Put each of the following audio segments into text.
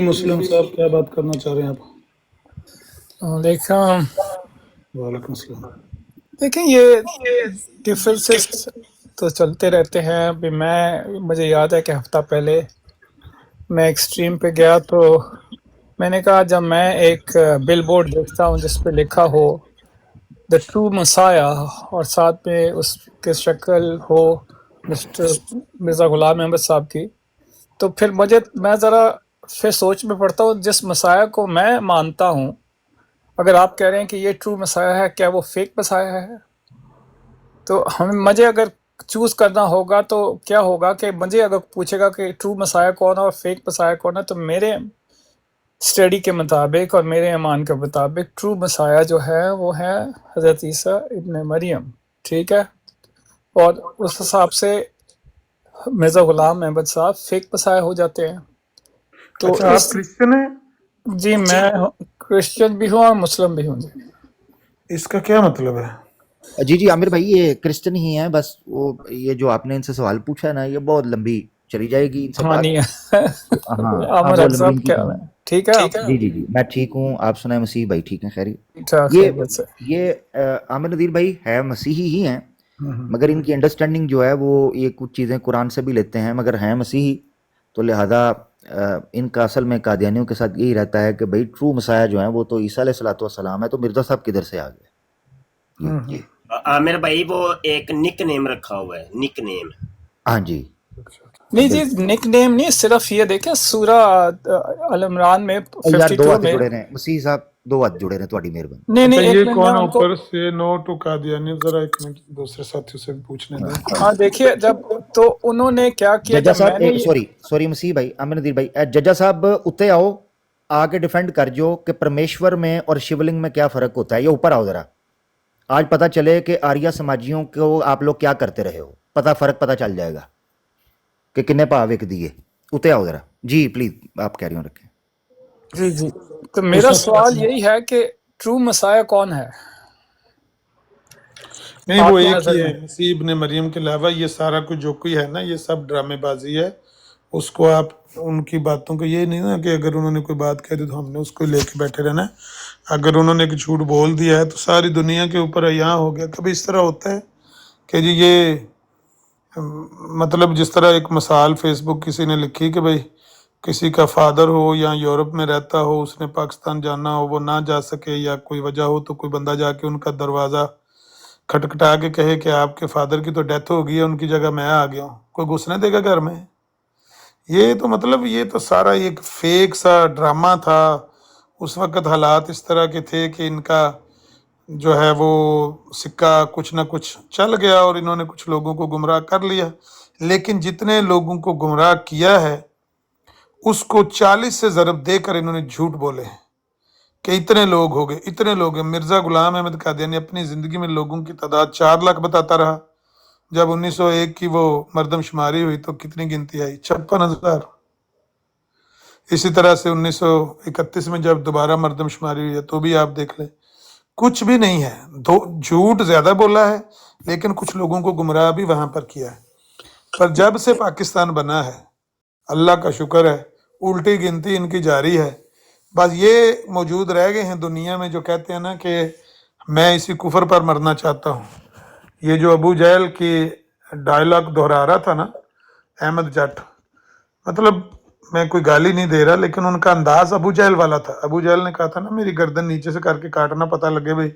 مسلم صاحب کیا بات کرنا چاہ رہے ہیں آپ؟ دیکھیں وعلیکم السلام۔ دیکھیں یہ ڈفرینسز تو چلتے رہتے ہیں۔ ابھی مجھے یاد ہے کہ ہفتہ پہلے میں ایکسٹریم پہ گیا تو میں نے کہا جب میں ایک بل بورڈ دیکھتا ہوں جس پہ لکھا ہو دا ٹرو مسایا اور ساتھ میں اس کے شکل ہو مسٹر مرزا غلام احمد صاحب کی، تو پھر میں ذرا پھر سوچ میں پڑتا ہوں جس مسایا کو میں مانتا ہوں، اگر آپ کہہ رہے ہیں کہ یہ ٹرو مسایا ہے، کیا وہ فیک مسایا ہے؟ تو مجھے اگر چوز کرنا ہوگا تو کیا ہوگا کہ مجھے اگر پوچھے گا کہ ٹرو مسایا کون ہے اور فیک مسایا کون ہے، تو میرے اسٹڈی کے مطابق اور میرے ایمان کے مطابق ٹرو مسایا جو ہے وہ ہے حضرت عیسیٰ ابن مریم، ٹھیک ہے؟ اور اس حساب سے مرزا غلام احمد صاحب فیک مسایا ہو جاتے ہیں۔ تو اچھا، آپ کرسچن ہیں؟ جی میں کرسچن بھی ہوں اور مسلم بھی ہوں۔ جی اس کا کیا مطلب ہے؟ جی عامر بھائی یہ کرسچن ہی ہیں، بس وہ یہ جو آپ نے ان سے سوال پوچھا نا یہ بہت لمبی چلی جائے گی ان سے ہاں بات۔ نہیں ہاں عامر وہ حق لمبی صاحب ان کی کیا کہانی۔ ٹھیک ہے آپ؟ جی میں ٹھیک ہوں، آپ سنائیں مسیح بھائی ٹھیک ہیں؟ خیری ٹھاک یہ خیریت سے۔ یہ عامر ندیر بھائی ہے مسیحی ہی ہیں، مگر ان کی انڈرسٹینڈنگ جو ہے وہ یہ کچھ چیزیں قرآن سے بھی لیتے ہیں، مگر ہیں مسیحی، تو لہذا ان کا اصل میں قادیانیوں کے ساتھ یہی رہتا ہے کہ بھائی ٹرو مسایا جو ہیں وہ تو عیسیٰ علیہ الصلوۃ والسلام ہے، تو مرزا صاحب کدھر سے آ گئے؟ جی عامر بھائی وہ ایک نک نیم رکھا ہوا ہے، نک نیم۔ ہاں جی نہیں جی نک نیم نہیں، صرف یہ دیکھیں سورہ ال عمران میں یار 2 52 ہاتھ میں، جڑے رہے مسیح صاحب، 2 ہاتھ جڑے رہے، تھوڑی مہربانی۔ نہیں اچھا ایک یہ منٹ میں کون ہے ان کو، اوپر سے نو ٹو قادیانی؟ ذرا ایک منٹ دوسرے ساتھیوں سے بھی پوچھنے دیں۔ ہاں دیکھیے جب تو انہوں نے کیا کیا ججا جب میں صاحب نے سوری مسیح بھائی، عامر ندیر بھائی، ججا صاحب اتنے آؤ، آ کے ڈیفینڈ کر جو کہ پرمیشور میں اور شیولنگ میں کیا فرق ہوتا ہے، یہ اوپر آؤ ذرا، آج پتہ چلے کہ آریہ سماجیوں کو آپ لوگ کیا کرتے رہے ہو، فرق پتہ چل جائے گا کہ کنے پاو ایک دیے۔ اتنے آؤ ذرا جی پلیز، آپ کہہ رہی ہوں رکھیں۔ جی تو میرا سوال یہی ہے کہ ٹرو مسایا کون ہے نہیں آپ وہ کی ایک نظر ہی میں؟ ہے، مسیح ابن مریم کے علاوہ یہ سارا کچھ جو کوئی ہے نا یہ سب ڈرامے بازی ہے۔ اس کو آپ ان کی باتوں کو یہ نہیں نا کہ اگر انہوں نے کوئی بات کہہ دی تو ہم نے اس کو لے کے بیٹھے رہنا ہے۔ اگر انہوں نے ایک جھوٹ بول دیا ہے تو ساری دنیا کے اوپر یہاں ہو گیا۔ کبھی اس طرح ہوتا ہے کہ جی یہ مطلب جس طرح ایک مثال فیس بک کسی نے لکھی کہ بھائی کسی کا فادر ہو یا یورپ میں رہتا ہو، اس نے پاکستان جانا ہو، وہ نہ جا سکے یا کوئی وجہ ہو، تو کوئی بندہ جا کے ان کا دروازہ کھٹکھٹا کے کہے کہ آپ کے فادر کی تو ڈیتھ ہو گئی ہے، ان کی جگہ میں آ گیا ہوں، کوئی گھسنے دے گا گھر میں؟ یہ تو مطلب یہ تو سارا ایک فیک سا ڈرامہ تھا۔ اس وقت حالات اس طرح کے تھے کہ ان کا جو ہے وہ سکہ کچھ نہ کچھ چل گیا اور انہوں نے کچھ لوگوں کو گمراہ کر لیا، لیکن جتنے لوگوں کو گمراہ کیا ہے اس کو 40 سے ضرب دے کر انہوں نے جھوٹ بولے ہیں کہ اتنے لوگ ہو گئے، اتنے لوگ ہیں۔ مرزا غلام احمد قادیانی اپنی زندگی میں لوگوں کی تعداد 4 لاکھ بتاتا رہا، جب 1901 کی وہ مردم شماری ہوئی تو کتنی گنتی آئی؟ 56,000۔ اسی طرح سے 1931 میں جب دوبارہ مردم شماری ہوئی ہے تو بھی آپ دیکھ لیں کچھ بھی نہیں ہے، جھوٹ زیادہ بولا ہے لیکن کچھ لوگوں کو گمراہ بھی وہاں پر کیا ہے۔ پر جب سے پاکستان بنا ہے اللہ کا شکر ہے الٹی گنتی ان کی جاری ہے۔ بس یہ موجود رہ گئے ہیں دنیا میں جو کہتے ہیں نا کہ میں اسی کفر پر مرنا چاہتا ہوں۔ یہ جو ابو جہل کی ڈائلاگ دہرا رہا تھا نا احمد جٹ، مطلب میں کوئی گالی نہیں دے رہا لیکن ان کا انداز ابو جہل والا تھا۔ ابو جہل نے کہا تھا نا میری گردن نیچے سے کر کے کاٹنا پتہ لگے بھئی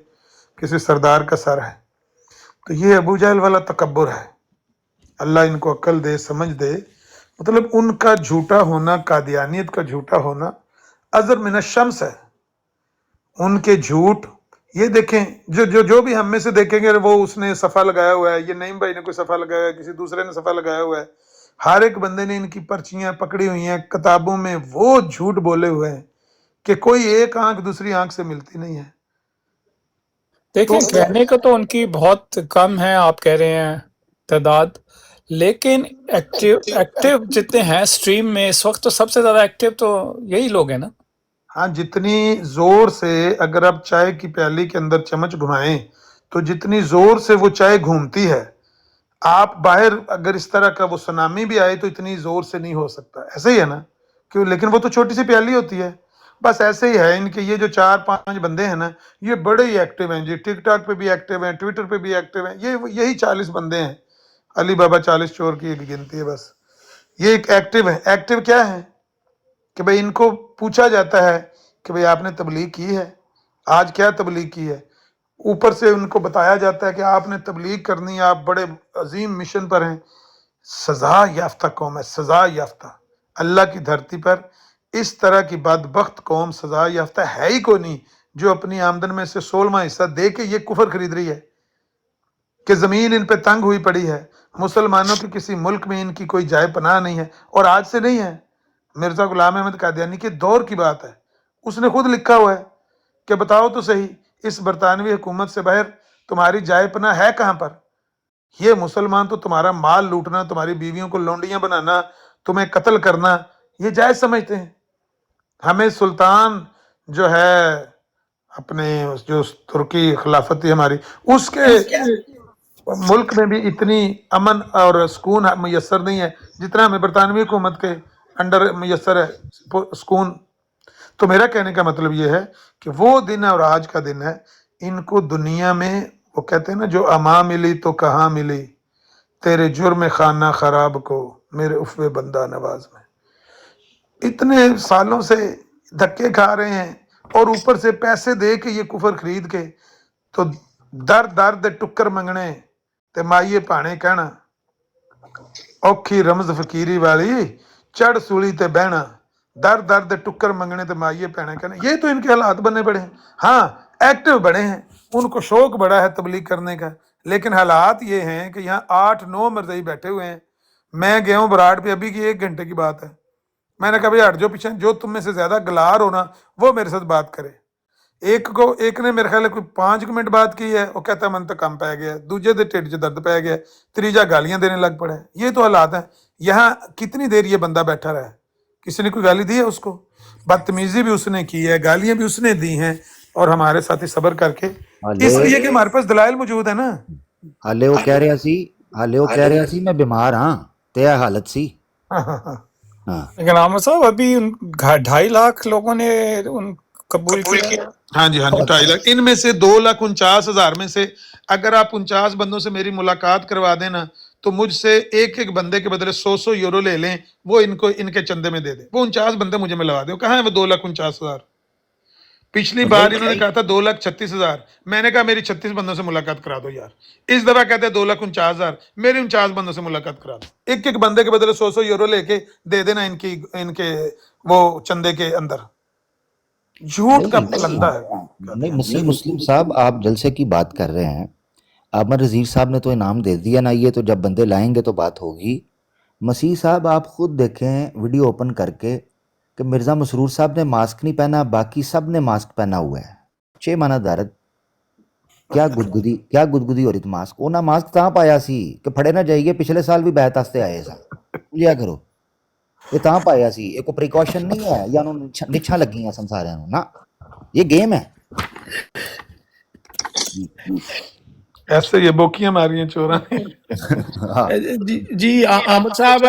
کسی سردار کا سر ہے، تو یہ ابو جہل والا تکبر ہے۔ اللہ ان کو عقل دے، سمجھ دے۔ مطلب ان کا جھوٹا ہونا، قادیانیت کا جھوٹا ہونا ازر من الشمس ہے۔ ان کے جھوٹ یہ دیکھیں، جو بھی ہم میں سے دیکھیں گے وہ اس نے صفحہ لگایا ہوا ہے، یہ نعیم بھائی نے کوئی صفحہ لگایا ہے، کسی دوسرے نے صفحہ لگایا ہوا ہے، ہر ایک بندے نے ان کی پرچیاں پکڑی ہوئی ہیں، کتابوں میں وہ جھوٹ بولے ہوئے ہیں کہ کوئی ایک آنکھ دوسری آنکھ سے ملتی نہیں ہے۔ دیکھیں کہنے کو تو ان کی بہت کم ہے، آپ کہہ رہے ہیں تعداد، لیکن ایکٹیو جتنے ہیں اسٹریم میں اس وقت تو سب سے زیادہ ایکٹیو تو یہی لوگ ہیں نا۔ ہاں جتنی زور سے اگر آپ چائے کی پیالی کے اندر چمچ گھمائیں تو جتنی زور سے وہ چائے گھومتی ہے، آپ باہر اگر اس طرح کا وہ سونامی بھی آئے تو اتنی زور سے نہیں ہو سکتا۔ ایسے ہی ہے نا کہ لیکن وہ تو چھوٹی سی پیالی ہوتی ہے. بس ایسے ہی ہے ان کے یہ جو 4-5 بندے ہیں نا، یہ بڑے ہی ایکٹیو ہیں جی. ٹک ٹاک پہ بھی ایکٹیو ہیں، ٹویٹر پہ بھی ایکٹیو ہیں. یہی 40 بندے ہیں. علی بابا 40 چور کی ایک گنتی ہے بس. یہ ایک ایکٹیو ہے. ایکٹیو کیا ہے کہ بھئی ان کو پوچھا جاتا ہے کہ بھئی آپ نے تبلیغ کی ہے، آج کیا تبلیغ کی ہے. اوپر سے ان کو بتایا جاتا ہے کہ آپ نے تبلیغ کرنی ہے، آپ بڑے عظیم مشن پر ہیں. سزا یافتہ قوم ہے، سزا یافتہ. اللہ کی دھرتی پر اس طرح کی بدبخت قوم سزا یافتہ ہے ہی کوئی نہیں، جو اپنی آمدن میں سے 16واں حصہ دے کے یہ کفر خرید رہی ہے کہ زمین ان پہ تنگ ہوئی پڑی ہے. مسلمانوں کے کسی ملک میں ان کی کوئی جائے پناہ نہیں ہے. اور آج سے نہیں ہے، مرزا غلام احمد قادیانی کے دور کی بات ہے. اس نے خود لکھا ہوا ہے کہ بتاؤ تو صحیح، اس برطانوی حکومت سے باہر تمہاری جائے پناہ ہے کہاں پر؟ یہ مسلمان تو تمہارا مال لوٹنا، تمہاری بیویوں کو لونڈیاں بنانا، تمہیں قتل کرنا یہ جائز سمجھتے ہیں. ہمیں سلطان جو ہے اپنے جو ترکی خلافت تھی ہماری، اس کے ملک میں بھی اتنی امن اور سکون میسر نہیں ہے جتنا ہمیں برطانوی حکومت کے انڈر میسر ہے سکون. تو میرا کہنے کا مطلب یہ ہے کہ وہ دن اور آج کا دن ہے. ان کو دنیا میں وہ کہتے ہیں نا، جو اما ملی تو کہاں ملی، تیرے جرم خانہ خراب کو میرے عفو بندہ نواز میں. اتنے سالوں سے دھکے کھا رہے ہیں اور اوپر سے پیسے دے کے یہ کفر خرید کے تو در در دے ٹکر منگنے تے مائیے پانے کہنا، اوکھی رمز فقیری والی چڑھ سولی تے بہنا، در در دے ٹکر منگنے تے مائیے پانے کہنا. یہ تو ان کے حالات بنے پڑے ہیں. ہاں ایکٹیو بڑے ہیں، ان کو شوق بڑا ہے تبلیغ کرنے کا، لیکن حالات یہ ہیں کہ یہاں 8-9 مرزائی بیٹھے ہوئے ہیں. میں گیا ہوں براڈ پہ، ابھی کی 1 گھنٹے کی بات ہے. میں نے کہا بھائی ہٹ جو پیچھے، جو تم میں سے زیادہ گلار ہونا وہ میرے ساتھ بات کرے. ایک نے میرے خیال ہے کوئی 5 منٹ بات کی ہے، وہ کہتا ہے من تو کم پی گیا، دوجے دے ٹھڈ 'چ درد پی گیا، تیجا گالیاں دینے لگ پڑا ہے. یہ تو حالات ہیں. یہاں کتنی دیر یہ بندہ بیٹھا رہا ہے؟ کسی نے کوئی گالی دی ہے اس کو؟ بدتمیزی بھی اس نے کی ہے، گالیاں بھی اس نے دی ہیں، اور ہمارے ساتھی صبر کر کے، اس لیے کہ ہمارے پاس دلائل موجود ہے نا. ਹਾਲੇ ਉਹ ਕਹਿ ਰਿਹਾ ਸੀ ਮੈਂ ਬਿਮਾਰ ਹਾਂ ਤੇ ਇਹ ਹਾਲਤ ਸੀ. ہاں ہاں ہاں ਹਾਂ لیکن عامر صاحب ابھی 2.5 لاکھ لوگوں نے ان قبول کیا. ہاں جی 2.5 لاکھ. ان میں سے 2,49,000 میں سے اگر آپ 49 بندوں سے میری ملاقات کروا دیں نا، تو مجھ سے ایک بندے کے بدلے 100 یورو لے لیں، وہ ان کے چندے میں دے دیں. وہ 49 بندے مجھے ملوا دیں. کہاں ہے وہ 2,49,000؟ پچھلی بار انہوں نے کہا تھا 2,36,000. میں نے کہا میری 36 بندوں سے ملاقات کرا دو یار. اس دفعہ کہتے ہیں 2,49,000. میری 49 بندوں سے ملاقات کرا دو. ایک بندے کے بدلے 100 یورو لے کے دے دینا ان کے وہ چندے کے اندر. جھوٹ کا پلندہ ہے. نہیں مسلم صاحب آپ جلسے کی بات کر رہے ہیں، عامر رضیر صاحب نے تو انعام دے دیا نا، یہ تو جب بندے لائیں گے تو بات ہوگی. مسیح صاحب آپ خود دیکھیں ویڈیو اوپن کر کے کہ مرزا مسرور صاحب نے ماسک نہیں پہنا، باقی سب نے ماسک پہنا ہوا ہے. چھ مانا دارد کیا گدگدی ہو رہی تھی. ماسک وہ نہ ماسک تاں پایا سی کہ پھڑے نہ جائیے. پچھلے سال بھی بیعت واسطے آئے سا لیا کرو، یہ تاں پایا سی. یہ کوئی پریکاشن نہیں ہے یا انہوں نچھا لگی ہیں سنسارے نا، یہ گیم ہے. ایسے یہ بوکیاں ماری ہیں چوراں نے. جی احمد صاحب،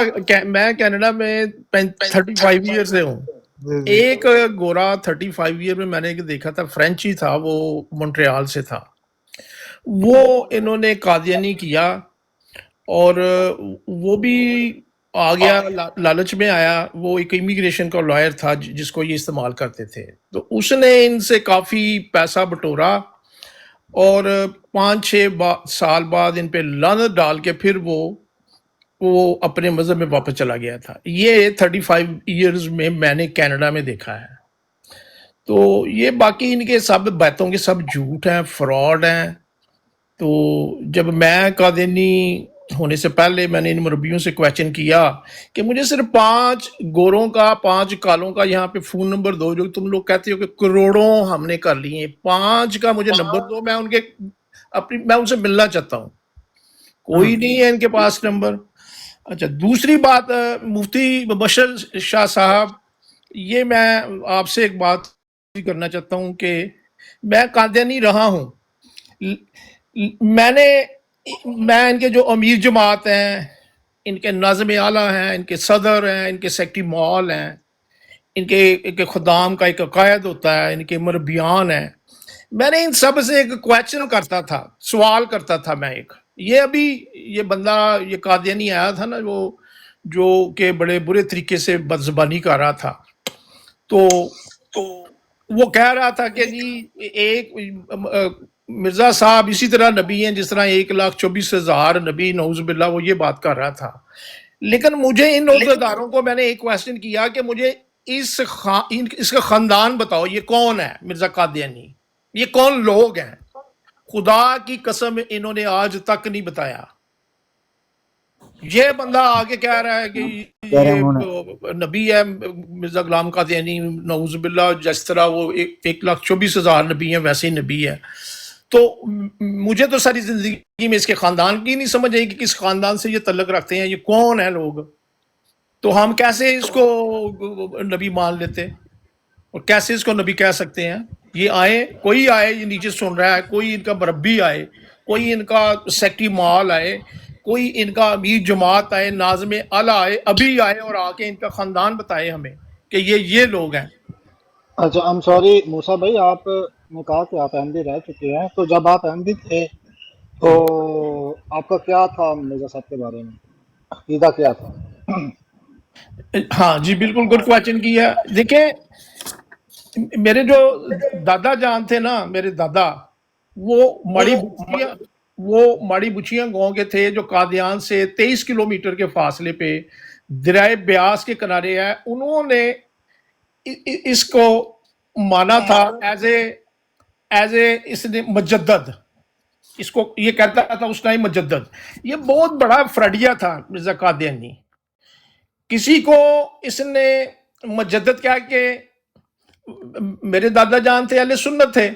میں کینیڈا میں 35 ایئر سے ہوں. ایک گورا 35 ایئر میں نے دیکھا تھا، فرینچ ہی تھا، وہ مونٹریال سے تھا. وہ انہوں نے قادیانی کیا اور وہ بھی آ گیا، لالچ میں آیا. وہ ایک امیگریشن کا لائر تھا جس کو یہ استعمال کرتے تھے، تو اس نے ان سے کافی پیسہ بٹورا اور 5-6 سال بعد ان پہ لعنت ڈال کے پھر وہ اپنے مذہب میں واپس چلا گیا تھا. یہ 35 ایئرز میں نے کینیڈا میں دیکھا ہے. تو یہ باقی ان کے سب باتوں کے سب جھوٹ ہیں، فراڈ ہیں. تو جب میں قادیانی ہونے سے پہلے میں نے ان مربیوں سے کویسچن کیا کہ مجھے صرف 5 گوروں کا 5 کالوں کا یہاں پہ فون نمبر دو، جو تم لوگ کہتے ہو کہ کروڑوں ہم نے کر لیے، 5 کا مجھے نمبر دو، میں ان سے ملنا چاہتا ہوں. کوئی نہیں ہے ان کے پاس نمبر. اچھا، دوسری بات، مفتی مبشر شاہ صاحب، یہ میں آپ سے ایک بات کرنا چاہتا ہوں کہ میں قادیانی رہا ہوں. میں ان کے جو امیر جماعت ہیں، ان کے ناظم اعلیٰ ہیں، ان کے صدر ہیں، ان کے سیکٹری مال ہیں، ان کے خدام کا ایک عقائد ہوتا ہے، ان کے مربیان ہیں. میں نے ان سب سے ایک کویشچن کرتا تھا، سوال کرتا تھا میں ایک. یہ ابھی یہ بندہ یہ قادیانی آیا تھا نا، وہ جو کہ بڑے برے طریقے سے بدزبانی کر رہا تھا، تو وہ کہہ رہا تھا کہ جی ایک مرزا صاحب اسی طرح نبی ہیں جس طرح 1,24,000 نبی، نعوذ باللہ، وہ یہ بات کر رہا تھا. لیکن مجھے ان عہدیداروں کو میں نے ایک کویشچن کیا کہ مجھے اس کا خاندان بتاؤ، یہ کون ہے مرزا قادیانی، یہ کون لوگ ہیں؟ خدا کی قسم انہوں نے آج تک نہیں بتایا. یہ بندہ آگے کہہ رہا ہے کہ یہ نبی ہے مرزا غلام قادیانی، نعوذ باللہ، جس طرح وہ 1,24,000 نبی ہیں ویسے ہی نبی ہے. تو مجھے تو ساری زندگی میں اس کے خاندان کی نہیں سمجھ آئی کہ کس خاندان سے یہ تعلق رکھتے ہیں، یہ کون ہیں لوگ، تو ہم کیسے اس کو نبی مان لیتے اور کیسے اس کو نبی کہہ سکتے ہیں؟ یہ آئے، کوئی آئے یہ نیچے سن رہا ہے، کوئی ان کا مربی آئے، کوئی ان کا سیکٹری مال آئے، کوئی ان کا امیر جماعت آئے، ناظم اعلیٰ آئے، ابھی آئے اور آ کے ان کا خاندان بتائے ہمیں کہ یہ لوگ ہیں. اچھا I'm sorry موسیٰ بھائی، آپ نے کہا کہ آپ احمدی رہ چکے ہیں، تو جب آپ احمدی تھے تو آپ کا کیا تھا مرزا صاحب کے بارے میں، عقیدہ کیا تھا؟ ہاں جی بالکل گڈ کویشچن کیا. دیکھیں میرے جو دادا جان تھے نا، میرے دادا وہ ماڑی بچیاں گاؤں کے تھے جو قادیان سے 23 کلومیٹر کے فاصلے پہ دریائے بیاس کے کنارے ہے. انہوں نے اس کو مانا تھا ایز اے اس نے مجدد، اس کو یہ کہتا تھا اس ٹائم مجدد. یہ بہت بڑا فراڈیا تھا مرزا قادیانی. کسی کو اس نے مجدد کہا کہ میرے دادا جان تھے اہل سنت تھے،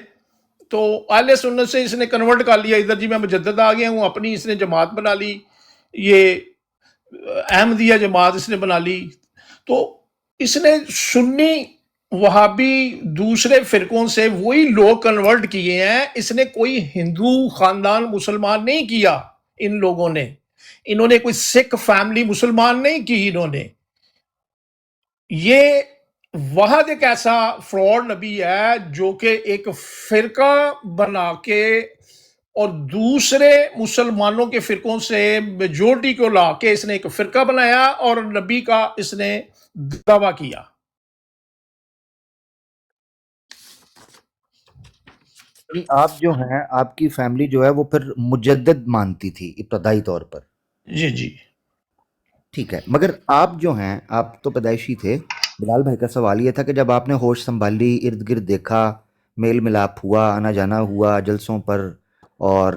تو اہل سنت سے اس نے کنورٹ کر لیا ادھر، جی میں مجدد آ گیا ہوں، اپنی اس نے جماعت بنا لی، یہ احمدیہ جماعت اس نے بنا لی. تو اس نے سنی وہابی دوسرے فرقوں سے وہی لوگ کنورٹ کیے ہیں. اس نے کوئی ہندو خاندان مسلمان نہیں کیا ان لوگوں نے، انہوں نے کوئی سکھ فیملی مسلمان نہیں کی. انہوں نے یہ وحد ایک ایسا فراڈ نبی ہے جو کہ ایک فرقہ بنا کے اور دوسرے مسلمانوں کے فرقوں سے میجورٹی کو لا کے اس نے ایک فرقہ بنایا اور نبی کا اس نے دعویٰ کیا. آپ جو ہیں، آپ کی فیملی جو ہے وہ پھر مجدد مانتی تھی ابتدائی طور پر؟ جی ٹھیک ہے، مگر آپ جو ہیں، آپ تو پیدائشی تھے. بلال بھائی کا سوال یہ تھا کہ جب آپ نے ہوش سنبھالی، ارد گرد دیکھا، میل ملاپ ہوا، آنا جانا ہوا جلسوں پر اور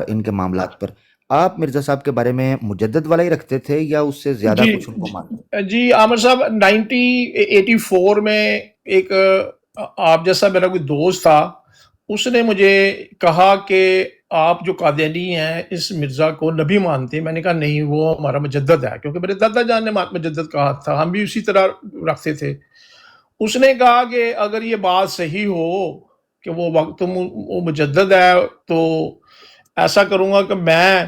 ان کے معاملات پر، آپ مرزا صاحب کے بارے میں مجدد والا ہی رکھتے تھے یا اس سے زیادہ کچھ ان کو مانتے؟ جی عامر صاحب 1984 میں ایک آپ جیسا میرا کوئی دوست تھا، اس نے مجھے کہا کہ آپ جو قادیانی ہیں اس مرزا کو نبی مانتے ہیں. میں نے کہا نہیں، وہ ہمارا مجدد ہے، کیونکہ میرے دادا جان نے مجدد کہا تھا، ہم بھی اسی طرح رکھتے تھے. اس نے کہا کہ اگر یہ بات صحیح ہو کہ وہ مجدد ہے تو ایسا کروں گا کہ میں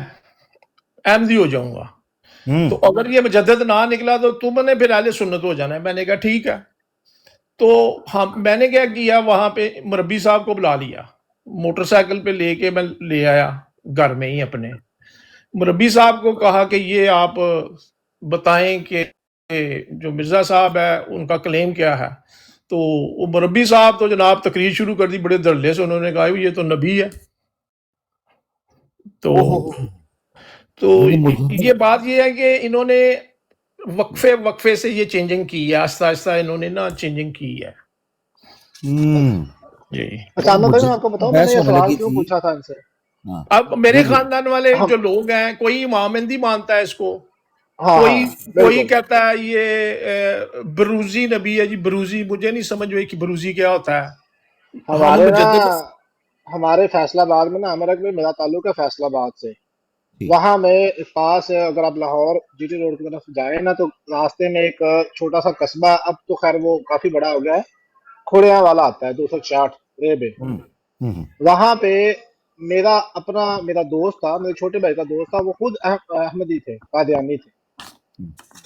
احمدی ہو جاؤں گا، تو اگر یہ مجدد نہ نکلا تو تم نے پھر اہل سنت ہو جانا ہے. میں نے کہا ٹھیک ہے. تو میں نے کیا کیا، وہاں پہ مربی صاحب کو بلا لیا، موٹر سائیکل پہ لے کے میں لے آیا گھر میں ہی اپنے. مربی صاحب کو کہا کہ یہ آپ بتائیں کہ جو مرزا صاحب ہے ان کا کلیم کیا ہے. تو وہ مربی صاحب تو جناب تقریر شروع کر دی بڑے دھڑلے سے. انہوں نے کہا یہ تو نبی ہے. تو یہ بات یہ ہے کہ انہوں نے وقفے سے یہ چینجنگ کی ہے، آہستہ آہستہ انہوں نے نا چینجنگ کی ہے. جی اچھا میں آپ کو بتاؤں، میں نے یہ سوال کیوں پوچھا تھا ان سے. اب میرے خاندان والے جو لوگ ہیں، کوئی امام مہدی مانتا ہے اس کو، کوئی کہتا ہے یہ بروزی نبی ہے. جی بروزی مجھے نہیں سمجھ ہوئی کہ بروزی کیا ہوتا ہے. ہمارے فیصلہ آباد میں نا امرک میں میرا تعلق ہے فیصلہ آباد سے. وہاں میں پاس اگر آپ لاہور جی ٹی روڈ کی طرف جائیں نا تو راستے میں ایک چھوٹا سا قصبہ، اب تو خیر وہ کافی بڑا ہو گیا ہے، کھوڑیاں والا آتا ہے 266 ریبے. وہاں پہ میرا دوست تھا، میرے چھوٹے بھائی کا دوست تھا، وہ خود احمدی تھے، قادیانی تھے.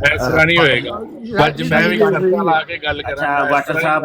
ਫੈਸਲਾ ਨਹੀਂ ਹੋਏਗਾ। ਅੱਜ ਮੈਂ ਵੀ ਖਰਚਾ ਲਾ ਕੇ ਗੱਲ ਅੱਛਾ ਕਰਾਂਗਾ। ਵਾਟਰ ਸਾਹਿਬ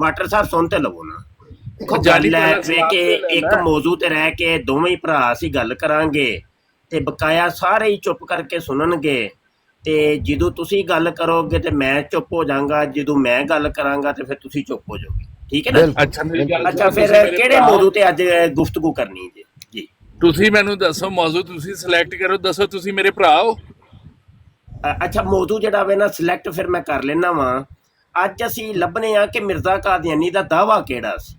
ਵਾਟਰ ਸਾਹਿਬ ਸੁਣਤੇ ਲਵੋ ਨਾ ਦੇਖੋ ਜਾਲੀ ਗੱਲ ਹੈ ਪਹਿਲਾਂ ਵੇ ਸਲਾਮ ਕਿ ਤੇ ਲੈ ਇੱਕ ਲੈ। ਮੌਜੂ ਤੇ ਰਹਿ ਕੇ ਦੋਵੇਂ ਹੀ ਭਰਾ ਅਸੀਂ ਗੱਲ ਕਰਾਂਗੇ ਤੇ ਬਕਾਇਆ ਸਾਰੇ ਹੀ ਚੁੱਪ ਕਰਕੇ ਸੁਣਨਗੇ ਤੇ ਜਦੋਂ ਤੁਸੀਂ ਗੱਲ ਕਰੋਗੇ ਤੇ ਮੈਂ ਚੁੱਪ ਹੋ ਜਾਵਾਂਗਾ, ਜਦੋਂ ਮੈਂ ਗੱਲ ਕਰਾਂਗਾ ਤੇ ਫਿਰ ਤੁਸੀਂ ਚੁੱਪ ਹੋ ਜਾਓਗੇ, ਠੀਕ ਹੈ ਨਾ? ਬਿਲਕੁਲ ਅੱਛਾ ਮੇਰੀ ਗੱਲ ਅੱਛਾ ਸੁਣੋ, ਫਿਰ ਤੁਸੀਂ ਮੇਰੇ ਕਿਹੜੇ ਭਰਾ ਹੋ। ਮੌਜੂ ਤੇ ਅੱਜ ਗੁਫ਼ਤਗੂ ਕਰਨੀ ਜੀ? ਜੀ ਤੁਸੀਂ ਮੈਨੂੰ ਦੱਸੋ ਮੌਜੂ, ਤੁਸੀਂ ਸਿਲੈਕਟ ਕਰੋ, ਦੱਸੋ ਤੁਸੀਂ ਮੇਰੇ ਭਰਾ ਹੋ। ਅੱਛਾ ਮੌਜੂ ਜਿਹੜਾ ਵੇ ਨਾ ਸਿਲੈਕਟ ਫਿਰ ਮੈਂ ਕਰ ਲੈਣਾ ਵਾਂ। ਅੱਜ ਅਸੀਂ ਲੱਭਨੇ ਆ ਕਿ ਮਿਰਜ਼ਾ ਕਾਦੀਆਨੀ ਦਾ ਦਾਵਾ ਕਿਹੜਾ ਸੀ।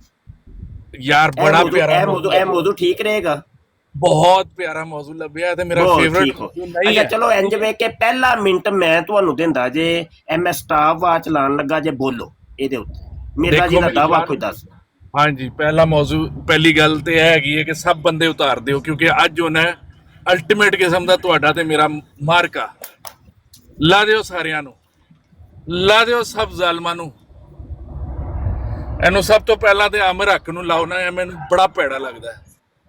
ਯਾਰ ਬੜਾ ਪਿਆਰਾ ਇਹ ਮੌਜੂ ਠੀਕ ਰਹੇਗਾ। ਬਹੁਤ ਪਿਆਰਾ ਮੌਜੂ ਲੱਭਿਆ ਤੇ ਮੇਰਾ ਬਹੁਤ ਫੇਵਰਿਟ ਠੀਕ ਹੋ। ਮੌਜੂ ਨਹੀਂ ਅੱਛਾ ਹੈ। ਚਲੋ ਇੰਜ ਵੇ ਕਿ ਪਹਿਲਾ ਮਿੰਟ ਮੈਂ ਤੁਹਾਨੂੰ ਦਿੰਦਾ ਜੇ ਮੈਂ ਸਟਾਪ ਵਾਚ ਲਾਉਣ ਲੱਗਾ ਜੇ ਬੋਲੋ ਇਹਦੇ ਉੱਤੇ ਮਿਰਜ਼ਾ ਜੀ ਦੇਖੋ ਦਾ ਮੇਰੀ ਦਾਵਾ ਜਾਨ- ਕੋਈ ਦੱਸ। ਹਾਂਜੀ ਪਹਿਲਾ ਮੌਜੂ, ਪਹਿਲੀ ਗੱਲ ਤੇ ਇਹ ਹੈਗੀ ਹੈ ਕਿ ਸਭ ਬੰਦੇ ਉਤਾਰ ਦਿਓ, ਕਿਉਂਕਿ ਅੱਜ ਹੋਣਾ ਅਲਟੀਮੇਟ ਕਿਸਮ ਦਾ ਤੁਹਾਡਾ ਤੇ ਮੇਰਾ ਮਾਰਕਾ। ਲਾ ਦਿਓ ਸਾਰਿਆਂ ਨੂੰ, ਲਾ ਦਿਓ ਸਭ ਜ਼ਾਲਮਾਂ ਨੂੰ। ਇਹਨੂੰ ਸਭ ਤੋਂ ਪਹਿਲਾਂ ਤੇ ਅਮਰ ਹੱਕ ਨੂੰ ਲਾਓ ਨਾ, ਇਹ ਮੈਨੂੰ ਬੜਾ ਭੈੜਾ ਲੱਗਦਾ ਹੈ।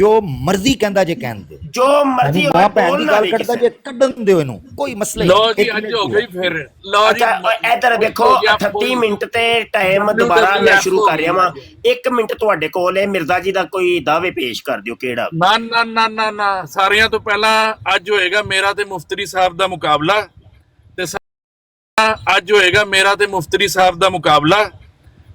ਜੋ ਮਰਜ਼ੀ ਕਹਿੰਦਾ ਜੇ ਕਹਿਣ ਦਿਓ, ਜੋ ਮਰਜ਼ੀ ਮੈਨੂੰ ਹੋਵੇ ਮਾਂ ਭੈਣ ਦੀ ਬੋਲਣਾ ਗੱਲ ਨਹੀਂ ਕੱਢਦਾ ਕਿਸੇ। ਜੇ ਕੱਢਣ ਦਿਓ ਇਹਨੂੰ, ਕੋਈ ਮਸਲਾ ਹੀ ਲਓ ਨਹੀਂ। ਜੀ ਇੱਕ ਅੱਜ ਮਿੰਟ ਹੋ ਦੀ ਗਈ ਫਿਰ। ਲਓ ਜੀ ਅੱਛਾ ਇੱਧਰ ਵੇਖੋ 38 ਮਿੰਟ ਤੇ ਟਾਈਮ ਮੈਨੂੰ ਦੁਬਾਰਾ ਤਾਂ ਮੈਂ ਰਿਲੈਕਸ ਸ਼ੁਰੂ ਹੋ ਕਰ ਰਿਹਾ ਗਈ ਵਾਂ। 1 ਮਿੰਟ ਤੁਹਾਡੇ ਕੋਲ ਹੈ, ਮਿਰਜ਼ਾ ਜੀ ਦਾ ਕੋਈ ਦਾਅਵੇ ਪੇਸ਼ ਕਰ ਦਿਓ ਕਿਹੜਾ। ਨਾ ਨਾ ਨਾ ਨਾ ਨਾ, ਸਾਰਿਆਂ ਤੋਂ ਪਹਿਲਾਂ ਅੱਜ ਹੋਏਗਾ ਮੇਰਾ ਤੇ ਮੁਫਤੀ ਸਾਹਿਬ ਦਾ ਮੁਕਾਬਲਾ ਤੇ ਅੱਜ ਹੋਏਗਾ ਮੇਰਾ ਤੇ ਮੁਫਤੀ ਸਾਹਿਬ ਦਾ ਮੁਕਾਬਲਾ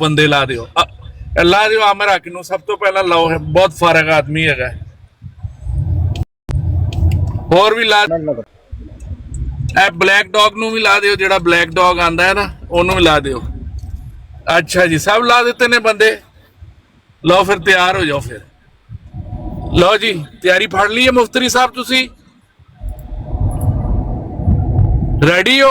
ਬੰਦੇ ਲਾ ਦਿਓ। ਲਾ ਦਿਓ ਆਮਰ ਹੱਕ ਨੂੰ ਸਭ ਤੋਂ ਪਹਿਲਾਂ ਲਾਓ, ਹੈ ਬਹੁਤ ਫਾਰਗ ਆਦਮੀ ਹੈਗਾ। ਹੋਰ ਵੀ ਲਾ, ਇਹ ਬਲੈਕ ਡੌਗ ਨੂੰ ਵੀ ਲਾ ਦਿਓ, ਜਿਹੜਾ ਬਲੈਕ ਡੌਗ ਆਂਦਾ ਹੈ ਨਾ ਉਹਨੂੰ ਵੀ ਲਾ ਦਿਓ। ਅੱਛਾ ਜੀ ਸਭ ਲਾ ਦਿੱਤੇ ਨੇ ਬੰਦੇ। ਲਓ ਫਿਰ ਤਿਆਰ ਹੋ ਜਾਓ ਫਿਰ। ਲਓ ਜੀ ਤਿਆਰੀ ਫੜ ਲਈ ਹੈ ਮੁਫਤੀ ਸਾਹਿਬ, ਤੁਸੀਂ ਰੈਡੀ ਹੋ?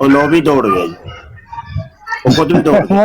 ਉਹ ਲੋ ਵੀ ਦੌੜ ਗਿਆ ਜੀ, ਉਹ ਖੁਦ ਵੀ ਦੌੜ ਗਿਆ,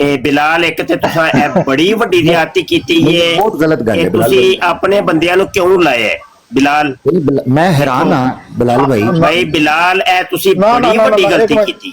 ਇਹ ਬਿਲਾਲ ਇੱਕ ਤੇ ਤੁਸੀਂ ਇਹ ਬੜੀ ਵੱਡੀ ਜ਼ਿਆਦਤੀ ਕੀਤੀ ਏ। ਬਹੁਤ ਗਲਤ ਗੱਲ ਹੈ ਇਹ ਬਿਲਾਲ ਤੁਸੀਂ ਆਪਣੇ ਬੰਦਿਆਂ ਨੂੰ ਕਿਉਂ ਲਾਇਆ ਹੈ ਬਿਲਾਲ? ਮੈਂ ਹੈਰਾਨ ਹਾਂ ਬਿਲਾਲ ਭਾਈ, ਭਾਈ ਬਿਲਾਲ ਇਹ ਤੁਸੀਂ ਨਾ, ਨਾ, ਬੜੀ ਨਾ, ਵੱਡੀ ਨਾ, ਗਲਤੀ ਇੱਕ ਮਿੰਟ। ਕੀਤੀ।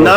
ਨਾ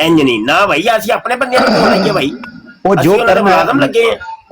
ਇੰਜ ਨਹੀਂ ਨਾ ਭਾਈ, ਅਸੀਂ ਆਪਣੇ ਬੰਦਿਆਂ ਨੂੰ ਕਿਉਂ ਲਾਈਏ ਭਾਈ? ਉਹ ਜੋ ਅਸੀਂ ਉਹਨਾਂ ਦੇ ਕਰਨਾ ਮੁਲਾਜ਼ਮ ਲੱਗੇ ਆ।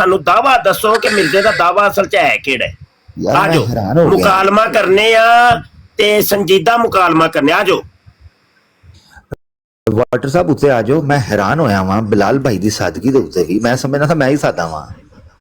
ਸਾਨੂੰ ਦਾਵਾ ਦੱਸੋ ਕਿ ਮਿਰਜ਼ੇ ਦਾ ਦਾਵਾ ਅਸਲ 'ਚ ਹੈ ਕਿਹੜਾ ਹੈ। ਯਾਰ ਮੈਂ ਆਜੋ ਹੈਰਾਨ ਹੋ ਗਿਆ। ਮੁਕਾਲਮਾ ਕਰਨੇ ਆ ਤੇ ਸੰਜੀਦਾ ਮੁਕਾਲਮਾ ਕਰਨੇ। ਆਜੋ ਵਾਟਰ ਸਾਹਿਬ ਉੱਤੇ ਆ ਜਾਓ। ਮੈਂ ਹੈਰਾਨ ਹੋਇਆ ਵਾਂ ਬਿਲਾਲ ਭਾਈ ਦੀ ਸਾਦਗੀ ਦੇ ਉੱਤੇ ਵੀ। ਮੈਂ ਸਮਝਦਾ ਸੀ ਮੈਂ ਹੀ ਸਾਦਾ ਵਾਂ।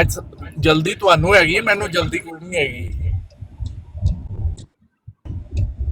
ਅੱਜ ਜਲਦੀ ਤੁਹਾਨੂੰ ਹੈਗੀ, ਮੈਨੂੰ ਜਲਦੀ ਕੋਈ ਨਹੀਂ ਹੈਗੀ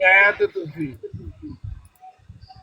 ਮੈਂ ਤੇ ਤੁਸੀਂ।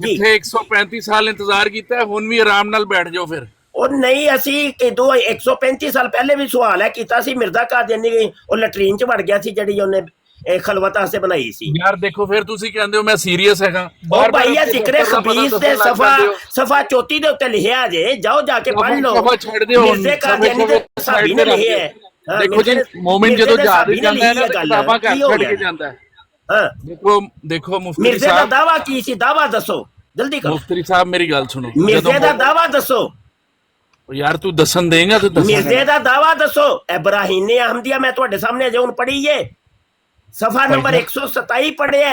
ਜੀ। ਜਿੱਥੇ 135 ਸਾਲ ਇੰਤਜ਼ਾਰ ਕੀਤਾ ਹੈ, ਹੁਣ ਵੀ ਆਰਾਮ ਨਾਲ ਬੈਠ ਜਾਓ ਫਿਰ। ਉਹ ਨਹੀਂ ਅਸੀਂ ਕਿਦੋਂ 135 ਸਾਲ ਪਹਿਲੇ ਵੀ ਸਵਾਲ ਹੈ ਕੀਤਾ ਸੀ ਮਿਰਜ਼ਾ ਕਾਦੀਆਨੀ ਉਹ ਲੈਟਰੀਨ ਚ ਵੜ ਗਿਆ ਸੀ ਜਿਹੜੀ ਉਹਨੇ ਖਲਵਤ ਵਾਸਤੇ ਬਣਾਈ ਸੀ। ਯਾਰ ਦੇਖੋ ਫਿਰ ਤੁਸੀਂ ਕਹਿੰਦੇ ਹੋ ਮੈਂ ਸੀਰੀਅਸ ਹੈਗਾ। ਉਹ ਭਾਈ ਇਹ ਜ਼ਿਕਰੇ ਖਬੀਸ ਦੇ ਸਫਾ 34 ਦੇ ਉੱਤੇ ਲਿਖਿਆ ਜੇ, ਜਾਓ ਜਾ ਕੇ ਪੜ੍ਹ ਲਓ। ਸਫਾ ਛੱਡ ਦਿਓ, ਮਿਰਜ਼ੇ ਕਾਦੀਆਨੀ ਦੇ ਸਾਬੀ ਨੇ ਲਿਖਿਆ ਹੈ। ਹਾਂ, ਦੇਖੋ ਜੀ ਮੂਮਿਨ ਜਦੋਂ ਜਹਾਜ਼ ਜਾਂਦਾ ਹੈ ਨਾ ਕਿਤਾਬਾਂ ਘਰ ਛੱਡ ਕੇ ਜਾਂਦਾ ਹੈ। ਹਾਂ ਦੇਖੋ ਮੁਫਤੀ ਮਿਰਜ਼ੇ ਦਾ ਸਾਹਿਬ, ਦਾਵਾ ਕੀ ਸੀ? ਦਾਵਾ ਦੱਸੋ ਜਲਦੀ ਕਰੋ। ਮੁਫਤੀ ਸਾਹਿਬ ਮੇਰੀ ਗੱਲ ਸੁਣੋ। ਮਿਰਜ਼ੇ ਦਾ ਦਾਵਾ ਦੱਸੋ। ਯਾਰ ਤੂੰ ਦੱਸਣ ਦੇਗਾ ਤੂੰ ਦੱਸ। ਮਿਰਜ਼ੇ ਦਾ ਦਾਵਾ ਦੱਸੋ। ਇਬਰਾਹੀਮ ਨੇ ਅਹਮਦੀਆ ਮੈਂ ਤੁਹਾਡੇ ਸਾਹਮਣੇ ਅਜੇ ਹੁਣ ਪੜ੍ਹੀਏ, ਸਫਾ ਨੰਬਰ 127 ਪੜ੍ਹਿਆ,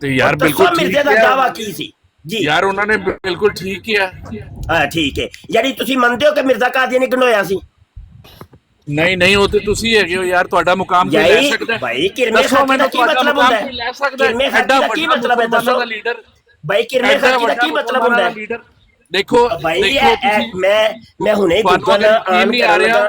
ਤੇ ਯਾਰ ਬਿਲਕੁਲ ਮਿਰਜ਼ੇ ਦਾ ਦਾਵਾ ਕੀ ਸੀ ਜੀ? ਯਾਰ ਉਹਨਾਂ ਨੇ ਬਿਲਕੁਲ ਠੀਕ ਕਿਹਾ। ਹਾਂ ਠੀਕ ਹੈ, ਯਾਨੀ ਤੁਸੀਂ ਮੰਨਦੇ ਹੋ ਕਿ ਮਿਰਜ਼ਾ ਕਾਦੀਆਨੀ ਗੰਡੋਇਆ ਸੀ? ਨਹੀਂ ਨਹੀਂ, ਉਹ ਤੇ ਤੁਸੀਂ ਹੈਗੇ ਹੋ ਯਾਰ, ਤੁਹਾਡਾ ਮੁਕਾਮ ਕੋਈ ਲੈ ਸਕਦਾ ਹੈ ਭਾਈ ਕਿਰਮੇ ਖਾਕੀ ਦਾ ਕੀ ਮਤਲਬ ਹੁੰਦਾ ਹੈ? ਲੈ ਸਕਦਾ ਹੈ ਕਿਰਮੇ ਖਾਕੀ ਦਾ ਕੀ ਮਤਲਬ ਹੈ ਦੱਸੋ ਲੀਡਰ? ਭਾਈ ਕਿਰਮੇ ਖਾਕੀ ਦਾ ਕੀ ਮਤਲਬ ਹੁੰਦਾ ਹੈ? ਲੀਡਰ ਦੇਖੋ ਭਾਈ ਮੈਂ ਹੁਣੇ ਗੂਗਲ ਆਨ ਨਹੀਂ ਆ ਰਿਹਾ।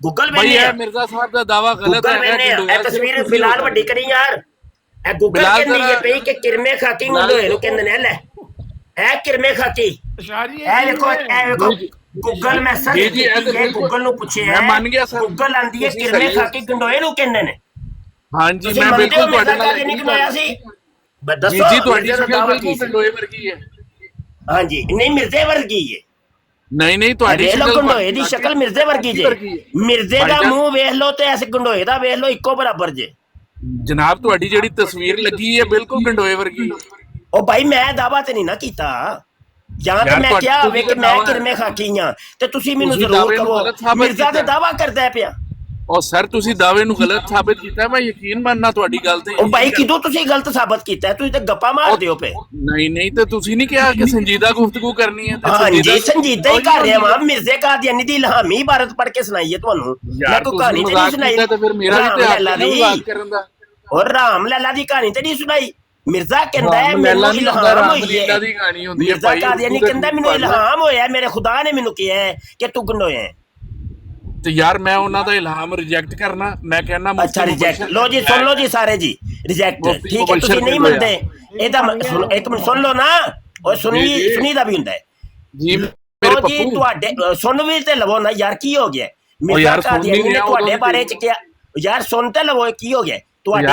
ਗੂਗਲ ਮੈਨੇ ਭਾਈ ਇਹ ਮਿਰਜ਼ਾ ਸਾਹਿਬ ਦਾ ਦਾਵਾ ਗਲਤ ਹੈ। ਇਹ ਤਸਵੀਰ ਬਿਲਾਲ ਵੱਡੀ ਕਰੀ ਯਾਰ। ਇਹ ਗੂਗਲ ਕਹਿੰਦੀ ਹੈ ਪਈ ਕਿ ਕਿਰਮੇ ਖਾਕੀ ਗੰਡੋਏ ਨੂੰ ਕਹਿੰਦੇ ਨੇ। ਲੈ ਇਹ ਕਿਰਮੇ ਖਾਕੀ, ਇਹ ਵੇਖੋ ਗੂਗਲ ਮੈਂ ਸਰਚ ਕੀਤੀ, ਗੂਗਲ ਨੂੰ ਪੁੱਛਿਆ, ਮੈਂ ਮੰਨ ਗਿਆ ਸਰ। ਗੂਗਲ ਆਂਦੀ ਹੈ ਕਿਰਮੇ ਖਾਕੀ ਗੰਡੋਏ ਨੂੰ ਕਹਿੰਦੇ ਨੇ। ਹਾਂਜੀ ਮੈਂ ਬਿਲਕੁਲ ਤੁਹਾਡੇ ਨਾਲ ਨਹੀਂ ਗੰਡੋਇਆ ਸੀ। ਦੱਸੋ ਜੀ ਤੁਹਾਡੀ ਸ਼ਕਲ ਬਿਲਕੁਲ ਗੰਡੋਏ ਵਰਗੀ ਹੈ। ਹਾਂਜੀ ਨਹੀਂ ਮਿਰਜ਼ੇ ਵਰਗੀ ਹੈ। ਨਹੀਂ ਨਹੀਂ ਤੁਹਾਡੀ ਸ਼ਕਲ ਗੰਡੋਏ ਦੀ ਸ਼ਕਲ ਮਿਰਜ਼ੇ ਵਰਗੀ ਜੇ। ਮਿਰਜ਼ੇ ਦਾ ਮੂੰਹ ਵੇਖ ਲਓ ਤੇ ਐਸੇ ਗੰਡੋਏ ਦਾ ਵੇਖ ਲਓ, ਇੱਕੋ ਬਰਾਬਰ ਜੇ। ਜਨਾਬ ਤੁਹਾਡੀ ਜਿਹੜੀ ਤਸਵੀਰ ਲੱਗੀ ਹੈ ਬਿਲਕੁਲ ਗੰਡੋਏ ਵਰਗੀ। ਉਹ ਭਾਈ ਮੈਂ ਦਾਵਾ ਤੇ ਨਹੀਂ ਨਾ ਕੀਤਾ, ਜਾਂ ਤੇ ਮੈਂ ਕਿਹਾ ਹੋਵੇ ਕਿ ਮੈਂ ਕਿਰਮੇ ਖਾਕੀ ਹਾਂ ਤੇ ਤੁਸੀਂ ਮੈਨੂੰ ਜ਼ਰੂਰ ਕਹੋ ਮਿਰਜ਼ਾ ਤੇ ਦਾਵਾ ਕਰਦਾ ਪਿਆ। ਔਰ ਸਰ ਤੁਸੀਂ ਦਾਅਵੇ ਨੂੰ ਗਲਤ ਸਾਬਿਤ ਕੀਤਾ, ਮੈਂ ਯਕੀਨ ਮੰਨਣਾ ਤੁਹਾਡੀ ਗੱਲ ਤੇ। ਉਹ ਭਾਈ ਕਿਦੋਂ ਤੁਸੀਂ ਗਲਤ ਸਾਬਤ ਕੀਤਾ ਹੈ? ਤੁਸੀਂ ਤੇ ਗੱਪਾਂ ਮਾਰਦੇ ਹੋ ਪਏ। ਨਹੀਂ ਤੇ ਤੁਸੀਂ ਨਹੀਂ ਕਿਹਾ ਕਿ ਸੰਜੀਦਾ ਗੁਫ਼ਤਗੂ ਕਰਨੀ ਹੈ? ਹਾਂਜੀ ਸੰਜੀਦਾ ਹੀ ਕਰ ਰਿਹਾ ਵਾਂ। ਮਿਰਜ਼ੇ ਕਾਦੀਆਨੀ ਦੀ ਇਲਹਾਮੀ ਇਬਾਰਤ ਪੜ੍ਹ ਕੇ ਸੁਣਾਈਏ ਤੁਹਾਨੂੰ, ਮੈਂ ਕੋਈ ਕਹਾਣੀ ਤੇ ਨਹੀਂ ਸੁਣਾਈ। ਤੇ ਫਿਰ ਮੇਰਾ ਵੀ ਤੇ ਮਜ਼ਾਕ ਕਰਨ ਦਾ। ਔਰ ਰਾਮ ਲੱਲਾ ਦੀ ਕਹਾਣੀ ਤੇ ਨਹੀਂ ਸੁਣਾਈ। ਮਿਰਜ਼ਾ ਕਹਿੰਦਾ ਹੈ ਮੈਨੂੰ ਇਲਹਾਮ ਹੋਈ ਹੈ, ਦੀ ਕਹਾਣੀ ਹੁੰਦੀ ਹੈ ਮਿਰਜ਼ਾ ਕਾਦੀਆਨੀ ਕਹਿੰਦਾ ਮੈਨੂੰ ਇਲਹਾਮ ਹੋਇਆ, ਮੇਰੇ ਖੁਦਾ ਨੇ ਮੈਨੂੰ ਕਿਹਾ ਹੈ ਕਿ ਤੂੰ ਗੰਡੋਇਆ ਹੈ। ਤੇ ਯਾਰ ਮੈਂ ਉਹਨਾਂ ਦਾ ਇਲਹਾਮ ਰਿਜੈਕਟ ਕਰਨਾ, ਮੈਂ ਕਹਿੰਦਾ ਅੱਛਾ ਰਿਜੈਕਟ। ਲੋ ਜੀ ਸੁਣ ਲੋ ਜੀ ਸਾਰੇ ਜੀ, ਰਿਜੈਕਟ ਠੀਕ ਹੈ। ਤੁਸੀਂ ਨਹੀਂ ਮੰਨਦੇ ਇਹਦਾ ਇੱਕ ਮਿੰਟ ਸੁਣ ਲੋ ਨਾ, ਔਰ ਸੁਣੀ ਦਾ ਵੀ ਹੁੰਦਾ ਹੈ ਜੀ ਮੇਰੇ ਜੀ। ਪੱਪੂ ਤੁਹਾਡੇ ਸੁਣ ਵੀ ਤੇ ਲਵੋ ਨਾ ਯਾਰ, ਕੀ ਹੋ ਗਿਆ? ਮਿਰਜ਼ਾ ਕਾਦੀਆਨੀ ਨੇ ਤੁਹਾਡੇ ਬਾਰੇ ਚ ਕਿਹਾ, ਯਾਰ ਸੁਣ ਤੇ ਲਵੋ ਕੀ ਹੋ ਗਿਆ ਤੁਹਾਡੇ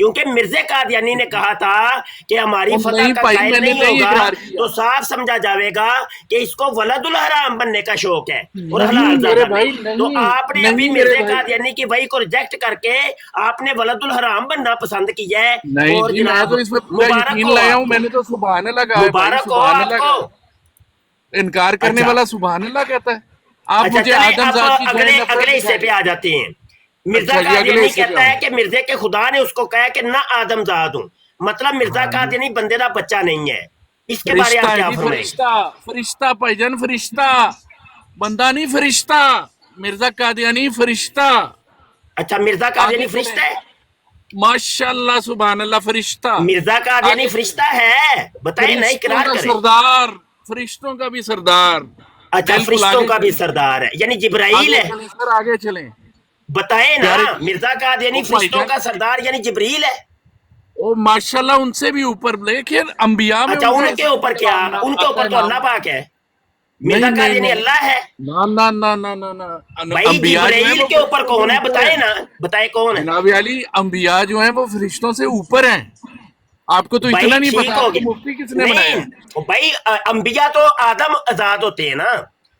کیونکہ مرزا قادیانی نے کہا تھا کہ ہماری فتح نہیں کا بھائی، قائل میں نے نہیں نہیں ہوگا، اقرار کیا۔ تو صاف سمجھا جاوے گا کہ اس کو ولد الحرام بننے کا شوق ہے اور نہیں حلال میرے زادہ بھائی، نہیں۔ تو نہیں، آپ نے ابھی نہیں میرے مرزا بھائی۔ قادیانی کی وحی کو ریجیکٹ کر کے آپ نے ولد الحرام بننا پسند کیا ہے۔ نہیں اور جی، میں جناب تو اس پہ پورا مبارک یقین ہو لایا ہوں، آپ میں کو، نے تو سبحان اللہ کہا ہے بھائی، مبارک ہو سبحان آپ اللہ کو۔ کہا ہے۔ انکار کرنے اچھا والا سبحان اللہ کہتا ہے۔ آپ اچھا مجھے چلیں آدم اب ذات کی جو ہے اگلے نفرت حصے پہ دکھائیں۔ آ جاتے ہیں۔ مرزا اچھا جی، اگلے قادیانی حصے پہ کہتا ہے آؤ۔ کہ مرزا کے خدا نے اس کو کہا کہ نہ آدم زاد ہوں، مطلب مرزا ہاں جی، قادیانی بندے دا بچہ نہیں ہے۔ اس کے بارے فرشتہ آپ ہے کیا جی، فرمائیں گے؟ فرشتہ، فرشتہ بھائی جان، فرشتہ، بندہ نہیں، فرشتہ، مرزا قادیانی فرشتہ۔ اچھا مرزا قادیانی آگے چلیں، فرشتہ ہے؟ ماشاء اللہ سبحان اللہ، فرشتہ۔ مرزا قادیانی آگے فرشتہ ہے؟ بتائیں نا، فرشتوں اقرار کا کریں۔ سردار، فرشتوں کا بھی سردار۔ اچھا بالکل، فرشتوں آگے کا بھی چلیں، سردار ہے، یعنی جبرائیل آگے ہے؟ چلیں سر، آگے چلیں۔ بتائیں نا، پیارے مرزا قادیانی او بھائی فرشتوں جان، کا سردار یعنی جبریل ہے؟ او ماشاءاللہ ان سے بھی اوپر، لیکن انبیاء میں اچھا ان کا ان اس کے اوپر کیا؟ کلام ان کے آتا اوپر ہے تو نام۔ اللہ پاک ہے۔ مرزا نہیں نہیں قادیانی نہیں، اللہ ہے؟ نہ نہ نہ نہ نہ نہ، بھائی انبیاء جو ہیں جبرائیل وہ کے اوپر فرشتوں سے کون ہے؟ اوپر بتائیں ہیں۔ نا، بتائیں کون ہے؟ جناب علی، انبیاء جو ہیں وہ فرشتوں سے اوپر ہیں۔ آپ کو تو بھائی اتنا نہیں ٹھیک پتا، ہو آپ کو گیا، مفتی کس نے بنایا؟ نہیں بھائی انبیاء تو آدم ذات ہوتے ہیں نا۔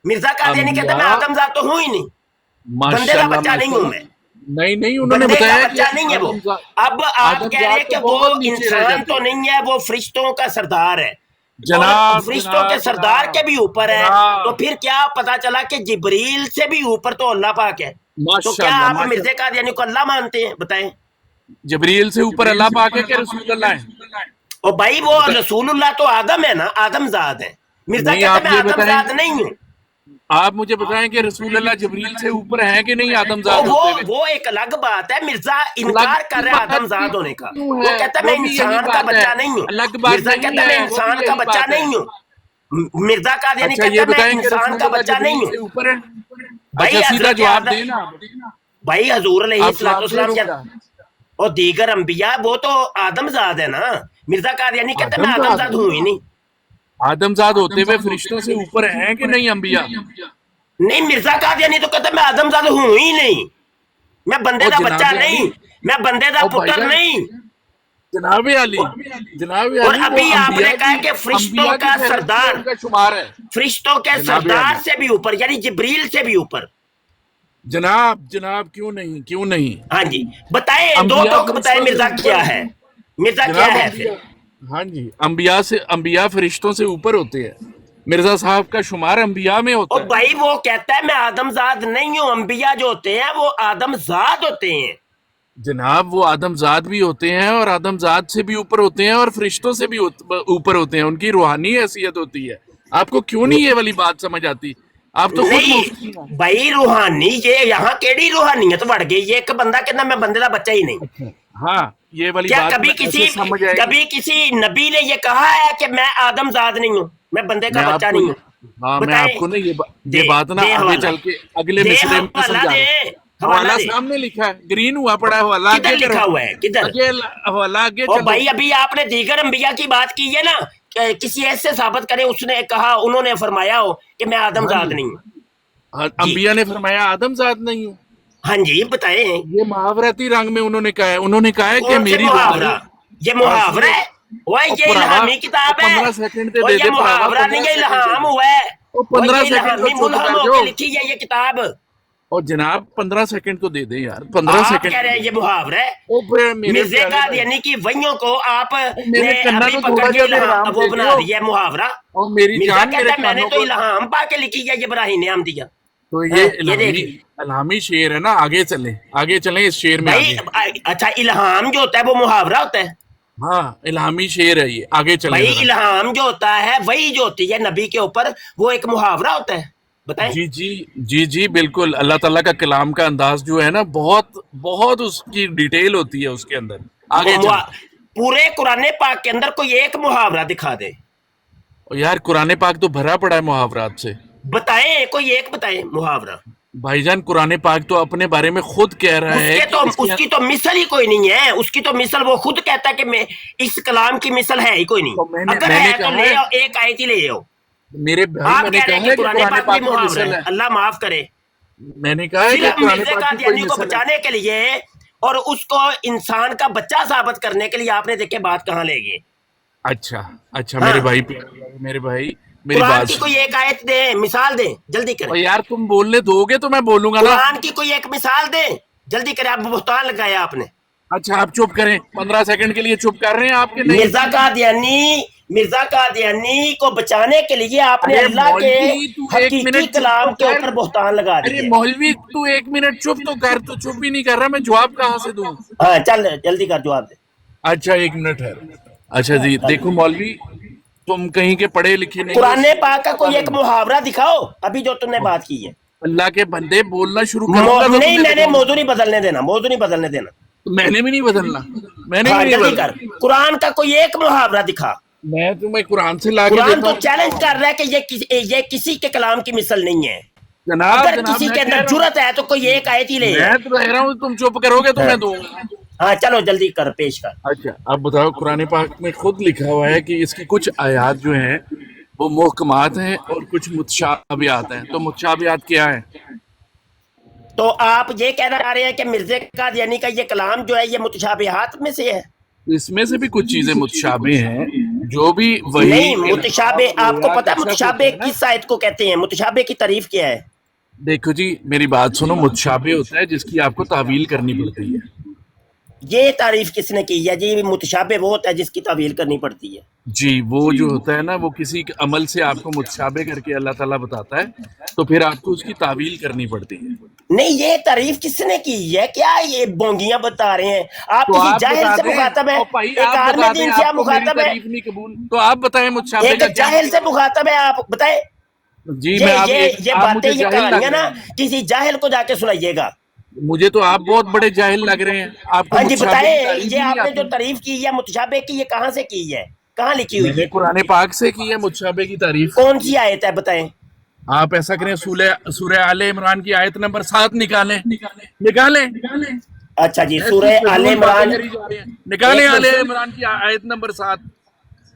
مرزا قادیانی کہتا ہے میں انبیاء آدم ذات تو ہوں ہی نہیں، بندے کا ماشاءاللہ بچہ نہیں ہوں ماشاءاللہ، میں، نہیں نہیں، انہوں نے بندے کا بتایا کہ بچہ نہیں ہے وہ۔ آدم ذات، اب آپ آدم کہہ رہے ہیں ذات کہ تو وہ بہت نیچے رہ انسان جاتے تو ہیں۔ نہیں ہے، وہ فرشتوں کا سردار ہے اور جناب فرشتوں کے جناب سردار کے جناب بھی اوپر ہے۔ تو جناب، پھر کیا پتا چلا کہ جبریل سے بھی اوپر تو اللہ پاک ہے؟ تو کیا ماشاءاللہ آپ ماشاءاللہ، مرزا قادیانی کو اللہ مانتے ہیں؟ بتائیں۔ جبریل سے اوپر اللہ پاک ہے کہ رسول اللہ ہے؟ اور بھائی وہ بتا- رسول اللہ تو آدم ہے نا، آدم ذات ہے۔ مرزا نہیں، کہتا ہے آپ میں یہ آدم بتائیں، ذات نہیں ہوں۔ آپ مجھے بتائیں کہ رسول اللہ جبریل سے اوپر ہیں کہ نہیں آدم اور ذات ہوتے ہوئے؟ وہ ایک الگ بات ہے، مرزا الگ انکار کر رہا ہے بات آدم بھی ذات ہونے کا۔ کیوں وہ ہے؟ کہتا ہے وہ میں بھی یہی انسان کا بات ہے، بچہ نہیں ہوں۔ الگ بات مرزا نہیں کہتا ہے میں ہے، وہ بھی انسان کا یہی بچہ بات ہے۔ نہیں ہوں۔ مرزا قادیانی اچھا کہتا یہ ہے میں بتائیں کہ انسان رسول کا اللہ بچہ نہیں جبریل ہوں۔ سے اوپر ہے؟ بھائی اچھا سیدھا حضرت جواب آدم، دینا، بھائی حضور علیہ آپ جواب دے السلام دو کیا؟ اور دیگر انبیاء وہ تو آدم ذات ہے نا۔ مرزا قادیانی کہتا ہے میں آدم آدم ذات، ذات ہوں ہی نہیں۔ آدم ذات ہوتے ہوئے فرشتوں سے اوپر ہیں کہ نہیں انبیاء؟ نہیں مرزا قادیانی تو کہتا ہے میں آدم ذات ہوں ہی نہیں، میں بندے اور دا جناب بچہ علی، نہیں، میں بندے دا اور بھائی پتر جان، نہیں۔ جناب علی، جناب اور علی، وہ ابھی آپ نے انبیاء کہا کی، کہ فرشتوں انبیاء کی کا فہرست میں سردار، ان کا شمار ہے۔ فرشتوں کے جناب سردار علی، سے بھی اوپر یعنی جبریل سے بھی اوپر۔ جناب کیوں نہیں، کیوں نہیں؟ ہاں جی بتائیں، دو انبیاء ٹوک بتائیں فرشتوں سے مرزا اوپر کیا ہیں۔ ہے؟ مرزا کیا جناب ہے پھر؟ انبیاء، ہاں جی، انبیاء فرشتوں سے اوپر ہوتے ہیں۔ مرزا صاحب کا شمار انبیاء میں اور ہوتا ہے۔ بھائی وہ کہتا ہے میں آدم ذات نہیں ہوں، انبیاء جو ہوتے ہیں وہ آدم ذات ہوتے ہیں۔ جناب وہ آدم ذات بھی ہوتے ہیں، اور آدم ذات سے بھی اوپر ہوتے ہیں، اور فرشتوں سے بھی اوپر ہوتے ہیں، ان کی روحانی حیثیت ہوتی ہے۔ آپ کو کیوں نہیں یہ والی بات سمجھ آتی؟ آپ تو خود مفتی ہیں۔ نہیں بھائی روحانی، یہ یہاں کیڑی روحانیت بڑھ گئی؟ یہ ایک بندہ کہنا میں بندے کا بچہ ہی نہیں۔ ہاں یہ والی کیا بات کبھی ایسے سمجھ آئے گی؟ کبھی کسی نبی نے یہ کہا ہے کہ میں آدم ذات نہیں ہوں، میں بندے کا میں بچہ آپ کو، نہیں ہوں؟ ہاں میں آپ کو نا یہ بات نا دے آگے حوالہ، چل کے اگلے دے مصرے میں حوالہ سمجھا دے، رہا۔ حوالہ حوالہ دے۔ سامنے لکھا ہے، گرین ہوا پڑا ہے حوالہ، کدھر آگے کرو، لکھا ہوا ہے؟ کدھر؟ حوالہ آگے اور چلو۔ بھائی ابھی آپ نے دیگر انبیاء کی بات کی ہے نا، کہ کسی ایسے ثابت کرے اس نے کہا، انہوں نے فرمایا ہو کہ میں آدم ہاں ذات جی، نہیں ہوں؟ جی انبیاء نے فرمایا آدم ذات نہیں ہوں۔ ہاں جی بتائیں، یہ محاورتی رنگ میں انہوں نے کہا ہے، انہوں نے کہا ہے کہ کون سے میری محاورہ؟ روحانی، یہ محاورہ ہے؟ وہ یہ الہامی کتاب ہے؟ 15 سیکنڈ تے وہ دے یہ دے پراوا، محاورہ نہیں، یہ 15 سیکنڈ الہام تے ہوا ہے، وہ وہ 15 یہ سیکنڈ کو الہامی چپ ملہم کر ہو جو، کے لکھی ہے یہ کتاب۔ اور جناب 15 سیکنڈ تو دے دے یار، 15 آپ سیکنڈ کہہ رہے ہیں یہ محاورہ ہے؟ او پھر میرے مرزا پیارے بھائی، قادیانی کی وحیوں کو آپ میرے نے کنا ابھی کو پکڑ تھوڑا کے جا دے آرام وہ دے بنا دیو، دیا ہے محاورہ۔ اور میری مرزا جان کہتا میرے ہے میں نے کانوں تو کو، الہام پا کے لکھی ہے، یہ براہین عام دیا۔ تو ہاں، یہ یہ دیکھیں الہامی شعر ہے نا، آگے چلیں اس شعر میں بھائی۔ آگے۔ اچھا الہام جو ہوتا ہے وہ محاورہ ہوتا ہے؟ ہاں الہامی شعر ہے یہ، آگے چلیں بھائی ذرا۔ الہام جو ہوتا ہے وہی جو ہوتی ہے نبی کے اوپر، وہ ایک محاورہ ہوتا ہے؟ بتائیں۔ جی بالکل، اللہ تعالیٰ کا کلام کا انداز جو ہے نا، بہت اس کی ڈیٹیل ہوتی ہے اس کے اندر۔ آگے چلیں۔ پورے قرآن پاک کے اندر کوئی ایک محاورہ دکھا دے یار قرآن پاک تو بھرا پڑا ہے محاورات سے۔ بتائیں، کوئی ایک بتائیں محاورہ۔ بھائی جان قرآن پاک تو اپنے بارے میں خود کہہ رہا ہے کہ اس کی تو مثل ہی کوئی نہیں ہے، اس کی تو مثل وہ خود کہتا ہے کہ میں اس کلام کی مثل ہے ہی کوئی نہیں، اگر ہے تو لے آؤ، ایک آیت ہی لے آؤ۔ میرے بھائی آپ میں نے کہہ رہے کہا ہیں ہے کہ کہ قرآن پاک بھی کی محاورہ مثل ہے، ہے، اللہ معاف کرے۔ میں نے کہا ہے کہ صرف قرآن مرزا پاک کی کوئی قادیانی کو مثل ہے۔ بچانے کے لیے اور اس کو انسان کا بچہ ثابت کرنے کے لیے آپ نے دیکھے بات کہاں لے گئے. اچھا اچھا ہاں. میرے بھائی میری قرآن بات کی سن. کوئی ایک آیت دیں, مثال دیں, جلدی اور کریں. یار تم بولنے دو گے تو میں بولوں گا نا. قرآن کی کوئی ایک مثال دیں, جلدی کریں. آپ بہتان لگایا آپ نے. اچھا آپ چپ کریں, 15 سیکنڈ کے لیے چپ کر رہے ہیں آپ کے نہیں. مرزا قادیانی کو بچانے کے لیے آپ نے ارے اللہ کے مولوی تو ایک حقیقی منٹ چپ کلام تو کے کر. اوپر بہتان لگا ارے دیے. مولوی تو ایک منٹ چپ تو کر, تو چپ ہی نہیں کر رہا, میں جواب کہاں سے دوں. ہاں چل جلدی کر جواب دے. اچھا ایک منٹ ہے. اچھا جی دیکھو مولوی, تم کہیں کے پڑھے لکھے نہیں ہو, قرآن پاک کا کوئی ایک محاورہ دکھاؤ ابھی جو تم نے بات کی ہے. اللہ کے بندے بولنا شروع کروں گا تو نہیں, تمہیں میں نے بتاؤں گا. موضوع نہیں بدلنے دینا, موضوع نہیں بدلنے دینا. میں نے بھی نہیں بدلنا, میں نے ہاں بھی نہیں جلدی بدلنا. کر, قرآن کا کوئی ایک محاورہ دکھا. میں تمہیں قرآن سے لا کے قرآن دیتا تو ہوں. چیلنج کر رہا ہے کہ یہ کسی کے کلام کی مثل نہیں ہے. جناب اگر کسی میں کے کہہ اندر رہا ہوں, جرت ہے تو کوئی ایک آیت ہی لے. میں تو کہہ رہا ہوں تم چپ کرو گے تو میں دوں گا. ہاں چلو جلدی کر, پیش کر. اچھا اب بتاؤ, قرآن پاک میں خود لکھا ہوا ہے کہ اس کی کچھ آیات جو ہیں وہ محکمات ہیں اور کچھ متشابہات ہیں. تو متشابہات کیا ہیں؟ تو آپ یہ کہنا چاہ رہے ہیں کہ مرزا قادیانی کا یہ کلام جو ہے یہ متشابہات میں سے ہے؟ اس میں سے بھی کچھ چیزیں متشابہ ہیں, جو بھی وہی نہیں, متشابہ آپ کو پتا ہے متشابہ نا. کس آیت کو کہتے ہیں؟ متشابہ کی تعریف کیا ہے؟ دیکھو جی میری بات سنو, متشابہ ہوتا ہے جس کی آپ کو تعویل کرنی پڑتی ہے. یہ تعریف کس نے کی ہے جی؟ متشابہ وہ ہوتا ہے جس کی تعویل کرنی پڑتی ہے. جی وہ جو ہوتا ہے نا, وہ کسی کے عمل سے آپ کو متشابہ کر کے اللہ تعالیٰ بتاتا ہے, تو پھر آپ کو اس کی تعویل کرنی پڑتی ہے. نہیں, یہ تعریف کس نے کی ہے؟ کیا یہ بونگیاں بتا رہے ہیں آپ؟ تو کسی آپ جاہل بتا سے دیں, مخاطب ہے, اور بھائی ایک آپ عالم بتا دیں, دین سے آپ آپ کو میری مخاطب ہے, تعریف نہیں قبول, تو آپ بتائیں متشابہ ایک کا کیا جاہل سے مطلب ہے. مخاطب ہے, آپ بتائیں. جی میں یہ آپ یہ یہ آپ باتیں, مجھے یہ جاہل لگ کہانیاں رہے نا ہیں. کسی جاہل کو جا کے سنائیے گا. مجھے تو آپ بہت بڑے جاہل لگ رہے ہیں, آپ کو ہاں جی متشابہ کی بتائیں, تعریف یہ ہی نہیں آپ نے جو آتی. تعریف کی ہے متشابہ کی, یہ کہاں سے کی ہے, کہاں لکھی میں ہوئی نے ہے؟ قرآن پاک سے کی ہے متشابہ کی تعریف. کون سی آیت ہے بتائیں؟ آپ ایسا کریں, سورہ آل عمران کی آیت نمبر 7 نکالیں. اچھا جی, سورہ ایسی آل فضول باتیں عمران. کری جا رہے ہیں. نکالیں ایک آل منٹ, عمران کی آیت نمبر 7.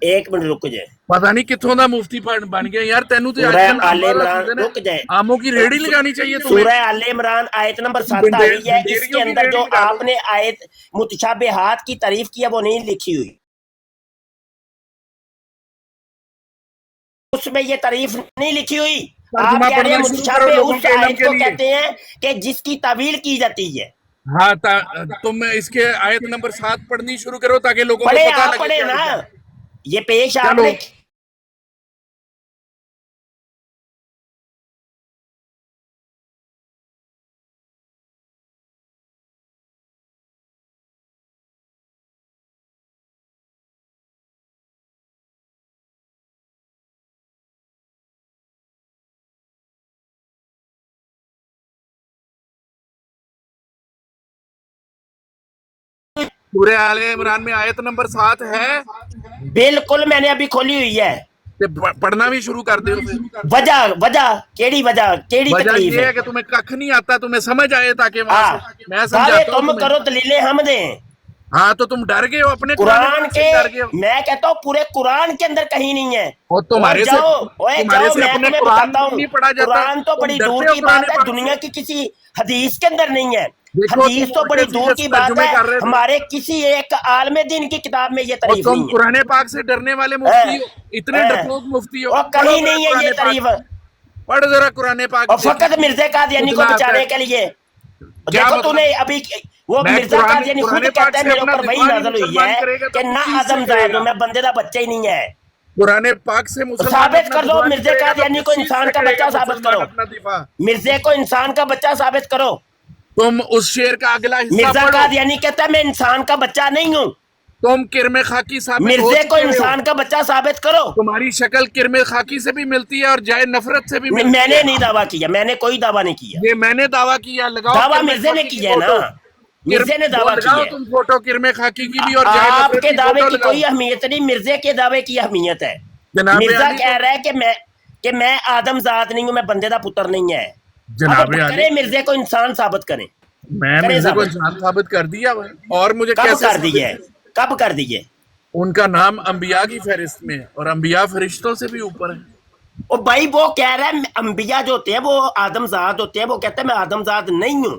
ایک منٹ رک جائے. پتہ نہیں کتوں دا مفتی بن گیا یار, تینوں تو اج سورہ کل آل امبا دا عمران, سیزن ہے, رک جائے. آموں کی ریڑھی لگانی چاہیے تمہیں. سورہ آل عمران آیت نمبر 7 آ گئی ہے, اس کے بھنڈیریوں کی اندر ریڑھی جو لگا لو. آپ نے آیت متشابہات کی تعریف کی ہے وہ نہیں لکھی ہوئی. اس میں یہ تعریف نہیں لکھی ہوئی. ترجمہ آپ کہہ رہے ہیں پڑھنا شروع کرو متشابہ لوگوں اس کے علم آیت کے کو لیے. کہتے ہیں کہ جس کی تعویل کی جاتی ہے. ہاں تم اس کے آیت نمبر 7 پڑھنی شروع کرو تاکہ لوگوں کو پڑھے, پتہ آپ لگے پڑھے کیا نا, لکھا ہے. یہ پیش آپ چلو نے. سورہ آل عمران میں آیت نمبر 7 ہے. بالکل, میں نے ابھی کھولی ہوئی ہے. تے پڑھنا بھی شروع کر دیو پھر. وجہ کیڑی وجہ, کیڑی وجہ تکلیف یہ ہے؟ ہے کہ تمہیں ککھ نہیں آتا, تمہیں سمجھ آئے تاکہ وہاں ہاں, سے میں دعوے سمجھاتا ہوں تم تمہیں. کرو, دلیلیں ہم دیں. ہاں تو تم ڈر گئے ہو, اپنے قرآن قرآن پاک سے کے, ہی ڈر گئے ہو. میں کہتا ہوں پورے قرآن کے اندر کہیں نہیں ہے. اور اور تمہارے جاؤ, سے میں اپنے تمہیں قرآن بتاتا ہوں, نہیں پڑھا جاتا, قرآن تو تم بڑی دور ڈرتے ہو کی قرآن بات ہے, پاک سے. دنیا کی کسی حدیث کے اندر نہیں ہے. دیکھو تم حدیث تو الٹے بڑی دور سیدھے کی بات ترجمے ہے, کر رہے تھے, ہمارے کسی ایک عالم دین کی کتاب میں یہ اور تعریف تم نہیں قرآن پاک سے ڈرنے والے ہے. مفتی ہو, اتنے ڈرپوک مفتی ہو. اور پڑھو کہیں ذرا نہیں ہے قرآن یہ پاک, تعریف, پڑھ ذرا قرآن پاک, اور دیکھیں فقط مرزا قادیانی کو کتنا آتا بچانے ہے. کے لیے. کیا دیکھو تو مطلب, نے ابھی وہ میں مرزا قادیانی خود قرآن کہتا پاک ہے سے میرے اپنا اوپر وہی دفاع نہیں نازل ہوئی مسلمان ہے کرے گا کہ تو نہ کس چیز سے آدم کرے زاد گا. ہوں, میں بندے دا بچہ ہی نہیں ہے. قرآن پاک سے تو مسلمان ثابت اپنا کر دو, دفاع نہیں مرزا کرے گا تو قادیانی کس کو چیز انسان سے کا کرے گا بچہ ثابت مسلمان کرو. اپنا دفاع. مرزے کو انسان کا بچہ ثابت کرو. تم اس شعر کا اگلا حصہ مرزا پڑھو. قادیانی کہتا ہے میں انسان کا بچہ نہیں ہوں. تم کرم خاکی ثابت ہو مرزے کو چکے ہوئے ہو. انسان کا بچہ ثابت کرو. تمہاری شکل کرم خاکی سے بھی ملتی ہے اور جائے نفرت سے بھی میں ملتی نے ہے. نہیں دعویٰ کیا, میں نے کوئی دعویٰ نہیں کیا. یہ میں نے دعویٰ کیا, لگاؤ دعویٰ کرم مرزے نے خاکی کی کیا ہے نا, فوٹو. مرزے نے دعویٰ کی لگاؤ ہے. تم فوٹو کرم خاکی کی بھی اور جائے آپ نفرت کے کی دعوے فوٹو کی لگاؤ. کوئی اہمیت نہیں, مرزے کے دعوے کی اہمیت ہے. جناب مرزا علی کہہ رہا ہے کہ میں آدم ذات نہیں ہوں, میں بندے دا پتر نہیں ہے. جناب اب علی کریں مرزے کو انسان ثابت کریں, میں کریں مرزا کو ثابت. انسان ثابت کر دیا ہوا ہے. اور مجھے کب کیسے کر ثابت دیے, کریں؟ کب کر دیے؟ ان کا نام انبیاء کی فہرست میں ہے اور انبیاء فرشتوں سے بھی اوپر ہیں. او بھائی وہ کہہ رہا ہے انبیاء جو ہوتے ہیں وہ آدم ذات ہوتے ہیں, وہ کہتے ہیں میں آدم ذات نہیں ہوں.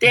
ਤੇ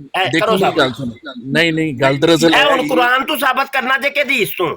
ਇਹ ਦੇਖੋ ਕਰੋ ਮੇਰੀ ਗੱਲ ਸਾਬਤ। ਸੁਣੋ, ਨਹੀਂ ਨਹੀਂ ਗੱਲ ਦਰਅਸਲ ਇਹ ਹੁਣ ਹੈ, ਕੁਰਾਨ ਤੋਂ ਸਾਬਤ ਕਰਨਾ ਜੇ ਕਿ ਹਦੀਸ ਤੋਂ।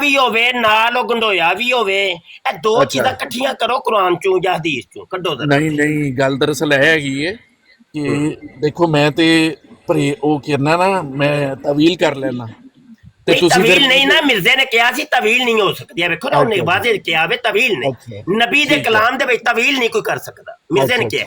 ਵੀ ਹੋਵੇ ਨਾਲ ਉਹ ਗੰਡੋਇਆ ਵੀ ਹੋਵੇ, ਇਹ ਦੋ ਅੱਛਾ। ਚੀਜ਼ਾਂ ਇਕੱਠੀਆਂ ਕਰੋ ਕੁਰਾਨ ਚੋਂ ਜਾਂ ਹਦੀਸ ਚੋਂ ਕੱਢੋ ਜ਼ਰਾ। ਨਹੀਂ ਨਹੀਂ ਗੱਲ ਦਰਅਸਲ ਇਹ ਹੈਗੀ ਹੈ ਕਿ ਦੇਖੋ ਮੈਂ ਤੇ ਉਹ ਕਰਨਾ ਨਾ, ਮੈਂ ਤਵੀਲ ਕਰ ਲੈਣਾ ਤੇ ਨਹੀਂ ਤੁਸੀਂ ਤਵੀਲ ਫਿਰ ਨਹੀਂ ਨਾ, ਮਿਰਜ਼ੇ ਨੇ ਕਿਹਾ ਸੀ ਤਵੀਲ ਨਹੀਂ ਹੋ ਸਕਦੀ ਹੈ। ਵੇਖੋ ਨਾ ਉਹਨੇ ਵਾਜ਼ੇ ਕਿਹਾ ਵੇ ਤਵੀਲ ਨਹੀਂ, ਨਬੀ ਦੇ ਕਲਾਮ ਦੇ ਵਿੱਚ ਤਵੀਲ ਨਹੀਂ ਕੋਈ ਕਰ ਸਕਦਾ। ਮਿਰਜ਼ੇ ਨੇ ਕਿਹਾ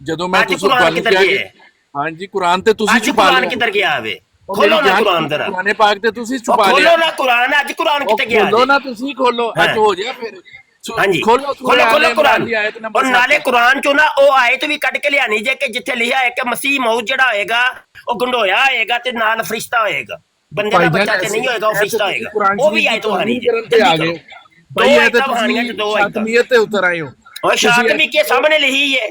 ਜਦੋਂ ਮੈਂ ਤੁਸੀਂ ਕੁਰਾਨ ਕਿੱਧਰ ਗਿਆ? ਹਾਂਜੀ ਕੁਰਾਨ ਤੇ ਤੁਸੀਂ ਅੱਜ ਛੁਪਾ ਕੁਰਾਨ ਲਿਆ। ਕਿੱਧਰ ਗਿਆ ਵੇ? ਖੋਲੋ ਨਾ ਕੁਰਾਨ ਜ਼ਰਾ। ਕੁਰਾਨੇ ਪਾਕ ਤੇ ਤੁਸੀਂ ਛੁਪਾ ਲਿਆ। ਖੋਲੋ ਨਾ ਕੁਰਾਨ, ਅੱਜ ਕੁਰਾਨ ਕਿੱਥੇ ਗਿਆ? ਖੋਲੋ ਨਾ ਤੁਸੀਂ, ਖੋਲੋ ਅੱਜ ਹੋ ਜਾ ਫਿਰ। ਹਾਂਜੀ ਖੋਲੋ ਕੁਰਾਨ। ਔਰ ਨਾਲੇ ਕੁਰਾਨ ਚੋਂ ਨਾ ਉਹ ਆਇਤ ਵੀ ਕੱਢ ਕੇ ਲਿਆਣੀ ਜੇ ਕਿ ਜਿੱਥੇ ਲਿਖਿਆ ਹੈ ਕਿ ਮਸੀਹ ਮੌਤ ਜਿਹੜਾ ਹੋਏਗਾ ਉਹ ਗੰਢੋਇਆ ਹੋਏਗਾ ਤੇ ਨਾਲ ਫਰਿਸ਼ਤਾ ਹੋਏਗਾ, ਬੰਦੇ ਦਾ ਬੱਚਾ ਤੇ ਨਹੀਂ ਹੋਏਗਾ, ਉਹ ਫਰਿਸ਼ਤਾ ਹੋਏਗਾ। ਉਹ ਵੀ ਆਇਤ ਕਹਾਣੀ ਤੇ ਆ ਗਏ ਭਾਈ, ਇਹ ਤਾਂ ਕਹਾਣੀਆਂ ਚ ਦੋ ਆਇਤਾਂ ਸ਼ਾਤਮੀਅਤ ਤੇ ਉਤਰ ਆਏ ਹੋ। ਔਰ ਸ਼ਾਤਮੀ ਕੇ ਸਾਹਮਣੇ ਲਿਖੀ ਹੈ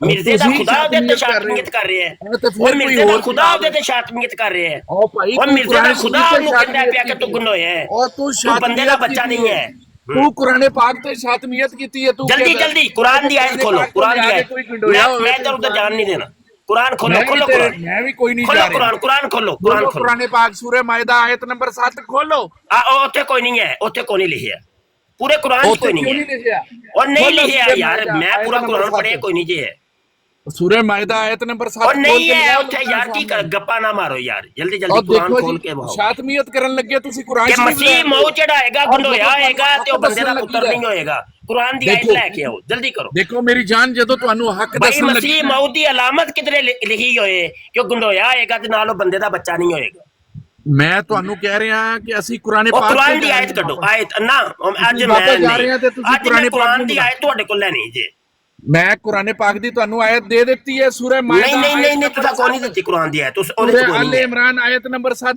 ਮਿਰਜ਼ੇ ਦਾ ਖੁਦਾ ਉਹਦੇ ਉੱਤੇ ਸ਼ਾਤਮੀਅਤ ਕਰ ਰਿਹਾ ਹੈ, ਉਹ ਮਿਰਜ਼ੇ ਦਾ ਖੁਦਾ ਉਹਦੇ ਤੇ ਸ਼ਾਤਮੀਅਤ ਕਰ ਰਿਹਾ ਹੈ। ਉਹ ਮਿਰਜ਼ੇ ਦਾ ਖੁਦਾ ਉਹਨੂੰ ਕਹਿੰਦਾ ਪਿਆ ਕਿ ਤੂੰ ਗੁੰਡੋਇਆ ਹੈ, ਤੂੰ ਬੰਦੇ ਦਾ ਬੱਚਾ ਨਹੀਂ ਹੈ। ਤੂੰ ਕੁਰਾਨੇ ਪਾਕ ਤੇ ਸ਼ਾਤਮੀਅਤ ਕੀਤੀ ਹੈ ਤੂੰ। ਜਲਦੀ ਕੁਰਾਨ ਦੀ ਆਇਤ ਖੋਲੋ, ਕੁਰਾਨ ਦੀ ਆਇਤ। ਮੈਂ ਇੱਧਰ ਉੱਧਰ ਜਾਣ ਨਹੀਂ ਦੇਣਾ। ਕੁਰਾਨ ਖੋਲੋ ਕੁਰਾਨ। ਮੈਂ ਵੀ ਕੋਈ ਨਹੀਂ ਖੋਲੋ ਜਾ ਰਿਹਾ। ਕੁਰਾਨ ਖੋਲੋ ਕੁਰਾਨ ਖੋਲੋ। ਕੁਰਾਨੇ ਪਾਕ ਸੂਰੇ ਮਾਇਦਾ ਆਇਤ ਨੰਬਰ 7 ਖੋਲੋ। ਉੱਥੇ ਕੋਈ ਨਹੀਂ ਹੈ, ਉੱਥੇ ਕੋਈ ਨਹੀਂ ਲਿਖਿਆ। ਪੂਰੇ ਕੁਰਾਨ 'ਚ ਉੱਥੇ ਕੋਈ ਨਹੀਂ ਕਿਉਂ ਹੈ। ਨਹੀਂ ਲਿਖਿਆ? ਉਹ ਨਹੀਂ ਖੋਲੋ ਲਿਖਿਆ ਸੂਰਹ ਯਾਰ, ਮਾਇਦਾ, ਮੈਂ ਆਇਤ ਪੂਰਾ ਨੰਬਰ ਕੁਰਾਨ 7 ਪੜ੍ਹਿਆ, ਕੋਈ ਨਹੀਂ ਜੇ ਹੈ। ਸੂਰਹ ਮਾਇਦਾ ਆਇਤ ਨੰਬਰ 7 ਉਹ ਨਹੀਂ ਹੈ ਉੱਥੇ ਯਾਰ, ਕੀ ਕਰ ਗੱਪਾਂ ਨਾ ਮਾਰੋ ਯਾਰ, ਜਲਦੀ ਔਰ ਜਲਦੀ ਕੁਰਾਨ ਦੇਖੋ ਖੋਲ ਜੀ ਕੇ ਭਾਓ ਸ਼ਾਤਮੀਅਤ ਕਰਨ ਲੱਗੇ ਤੁਸੀਂ ਕੁਰਾਨ ਕਿ ਸ਼ਰੀਫ ਮਸੀਹ ਮੌਤ ਚੜਾਏਗਾ, ਔਰ ਗੰਢੋਇਆ ਜਦੋਂ ਹੋਏਗਾ ਤੇ ਉਹ ਬੰਦੇ ਦਾ ਦੱਸਣ ਪੁੱਤਰ ਲੱਗੀ ਨਹੀਂ ਹੋਏਗਾ। ਕੁਰਾਨ ਦੀ ਆਇਤ ਦੇਖੋ, ਲੈ ਕੇ ਆਓ, ਜਲਦੀ ਕਰੋ। ਦੇਖੋ ਮੇਰੀ ਜਾਨ, ਜਦੋਂ ਤੁਹਾਨੂੰ ਹੱਕ ਭਾਈ ਦੱਸਣ ਲੱਗੀ ਮਸੀਹ ਮੌਤ ਦੀ ਅਲਾਮਤ ਕਿਧਰੇ ਲਿਖੀ ਹੋਏ ਕਿ ਉਹ ਗੰਢੋਇਆ ਹੋਏਗਾ ਤੇ ਨਾਲ ਉਹ ਬੰਦੇ ਦਾ ਬੱਚਾ ਨਹੀਂ ਹੋਏਗਾ। ਮੈਂ ਤੁਹਾਨੂੰ ਕਹਿ ਰਿਹਾ ਕਿ ਅਸੀਂ ਕੁਰਾਨੇ ਉਹ ਪਾਕ ਕੁਰਾਨ ਦੀ ਆਇਤ ਕੱਢੋ, ਆਇਤ ਨਾ ਅੱਜ ਮੈਂ ਵਾਪਸ ਜਾ ਰਹੇ ਹਾਂ ਤੇ ਤੁਸੀਂ ਅੱਜ ਮੈਂ ਕੁਰਾਨ ਕੁਰਾਨ ਦੀ ਆਇਤ ਤੁਹਾਡੇ ਕੋਲ ਲੈਣੀ ਜੇ। ਮੈਂ ਕੁਰਾਨੇ ਪਾਕ ਦੀ ਤੁਹਾਨੂੰ ਆਇਤ ਦੇ ਦਿੱਤੀ ਹੈ ਸੂਰਹ ਮਾਇਦਾ ਨਹੀਂ ਤੁਸੀਂ ਕੋਈ ਨਹੀਂ ਦਿੱਤੀ ਕੁਰਾਨ ਦੀ ਆਇਤ, ਉਹਦੇ ਚ ਕੋਈ ਅਲ ਨਹੀਂ ਹੈ। ਇਮਰਾਨ ਆਇਤ ਨੰਬਰ 7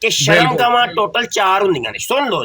ਕਿ ਸ਼ਰਮਗਾਵਾਂ ਟੋਟਲ 4 ਹੁੰਦੀਆਂ ਨੇ। ਸੁਣ ਲਓ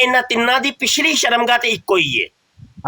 ਇਹਨਾਂ ਤਿੰਨਾਂ ਦੀ ਪਿਛਲੀ ਸ਼ਰਮਗਾਹ ਤੇ ਇੱਕੋ ਹੀ ਹੈ,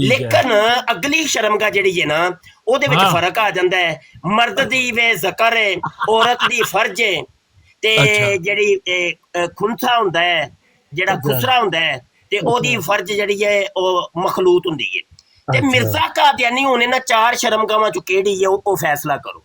ਲੇਕਿਨ ਅਗਲੀ ਸ਼ਰਮਗਾਹ ਜਿਹੜੀ ਹੈ ਨਾ, ਉਹਦੇ ਵਿੱਚ ਹਾਂ। ਫਰਕ ਆ ਜਾਂਦਾ ਹੈ। ਮਰਦ ਦੀ ਵੇ ਜ਼ਕਰ ਹੈ, ਔਰਤ ਦੀ ਫਰਜ ਹੈ, ਤੇ ਅੱਛਾ। ਜਿਹੜੀ ਖੁੰਸਾ ਹੁੰਦਾ ਹੈ, ਜਿਹੜਾ ਅੱਛਾ। ਖੁਸਰਾ ਹੁੰਦਾ ਹੈ, ਤੇ ਉਹਦੀ ਫਰਜ ਜਿਹੜੀ ਹੈ ਉਹ ਮਖਲੂਤ ਹੁੰਦੀ ਹੈ। ਤੇ ਅੱਛਾ। ਮਿਰਜ਼ਾ ਕਾਦੀਆਨੀ ਹੁਣ ਇਹਨਾਂ 4 ਸ਼ਰਮਗਾਹਾਂ ਚੋਂ ਕਿਹੜੀ ਹੈ ਉਹ ਫੈਸਲਾ ਕਰੋ।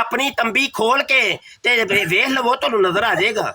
ਆਪਣੀ ਤੰਬੀ ਖੋਲ ਕੇ ਤੇ ਵੇਖ ਲਵੋ, ਤੁਹਾਨੂੰ ਨਜ਼ਰ ਆ ਜਾਏਗਾ।